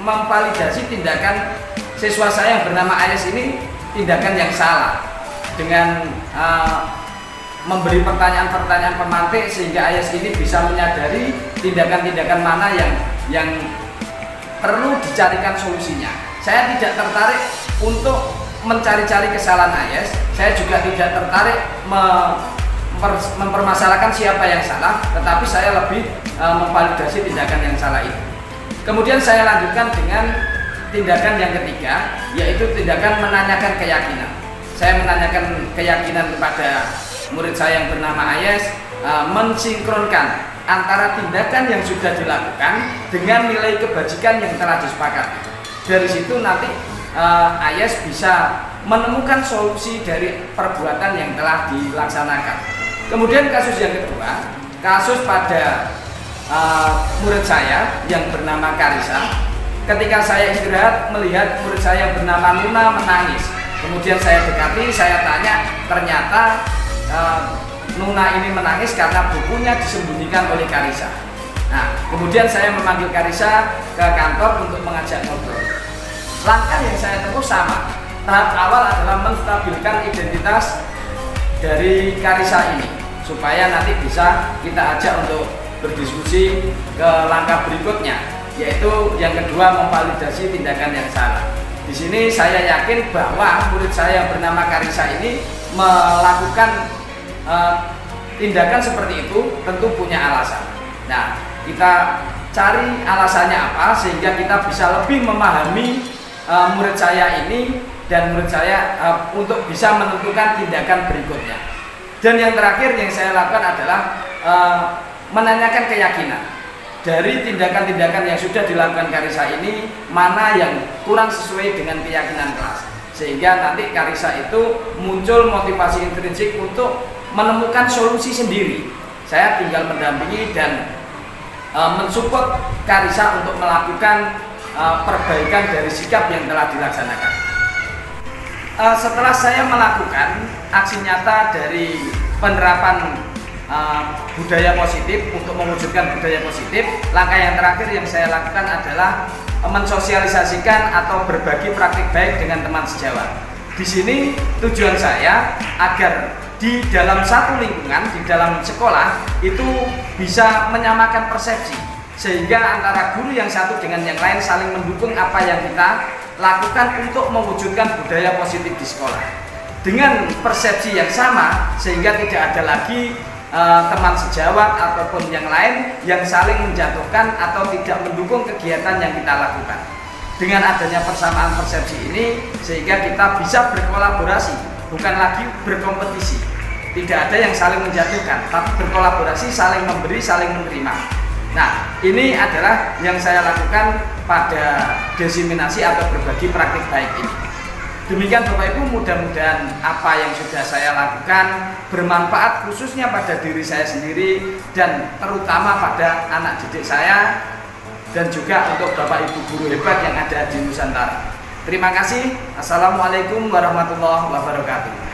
memvalidasi tindakan siswa saya yang bernama Ayes ini, tindakan yang salah dengan memberi pertanyaan-pertanyaan pemantik sehingga Ayes ini bisa menyadari tindakan-tindakan mana yang perlu dicarikan solusinya. Saya tidak tertarik untuk mencari-cari kesalahan Ayes, saya juga tidak tertarik mempermasalahkan siapa yang salah, tetapi saya lebih memvalidasi tindakan yang salah itu. Kemudian saya lanjutkan dengan tindakan yang ketiga, yaitu tindakan menanyakan keyakinan. Saya menanyakan keyakinan kepada murid saya yang bernama Ayes, mensinkronkan antara tindakan yang sudah dilakukan dengan nilai kebajikan yang telah disepakati. Dari situ nanti Ayes bisa menemukan solusi dari perbuatan yang telah dilaksanakan. Kemudian kasus yang kedua, kasus pada murid saya yang bernama Karisa. Ketika saya istirahat melihat murid saya yang bernama Nuna menangis, kemudian saya dekati, saya tanya, ternyata Nuna ini menangis karena bukunya disembunyikan oleh Karisa. Nah, kemudian saya memanggil Karisa ke kantor untuk mengajak ngobrol. Langkah yang saya tempuh sama. Tahap awal adalah menstabilkan identitas dari Karisa ini, supaya nanti bisa kita ajak untuk berdiskusi ke langkah berikutnya, yaitu yang kedua, memvalidasi tindakan yang salah. Di sini saya yakin bahwa murid saya yang bernama Karisa ini melakukan tindakan seperti itu tentu punya alasan. Nah, kita cari alasannya apa sehingga kita bisa lebih memahami murid saya ini dan murid saya untuk bisa menentukan tindakan berikutnya. Dan yang terakhir yang saya lakukan adalah menanyakan keyakinan dari tindakan-tindakan yang sudah dilakukan Karisa ini, mana yang kurang sesuai dengan keyakinan kelas, sehingga nanti Karisa itu muncul motivasi intrinsik untuk menemukan solusi sendiri. Saya tinggal mendampingi dan mensupport Karisa untuk melakukan perbaikan dari sikap yang telah dilaksanakan. Setelah saya melakukan aksi nyata dari penerapan budaya positif untuk mewujudkan budaya positif, langkah yang terakhir yang saya lakukan adalah mensosialisasikan atau berbagi praktik baik dengan teman sejawat. Di sini tujuan saya agar di dalam satu lingkungan, di dalam sekolah itu bisa menyamakan persepsi, sehingga antara guru yang satu dengan yang lain saling mendukung apa yang kita lakukan untuk mewujudkan budaya positif di sekolah dengan persepsi yang sama, sehingga tidak ada lagi teman sejawat ataupun yang lain yang saling menjatuhkan atau tidak mendukung kegiatan yang kita lakukan. Dengan adanya persamaan persepsi ini, sehingga kita bisa berkolaborasi, bukan lagi berkompetisi. Tidak ada yang saling menjatuhkan, tapi berkolaborasi, saling memberi, saling menerima. Nah, ini adalah yang saya lakukan pada diseminasi atau berbagi praktik baik ini. Demikian Bapak Ibu, mudah-mudahan apa yang sudah saya lakukan bermanfaat khususnya pada diri saya sendiri dan terutama pada anak didik saya dan juga untuk Bapak Ibu guru hebat yang ada di Nusantara. Terima kasih. Assalamualaikum warahmatullahi wabarakatuh.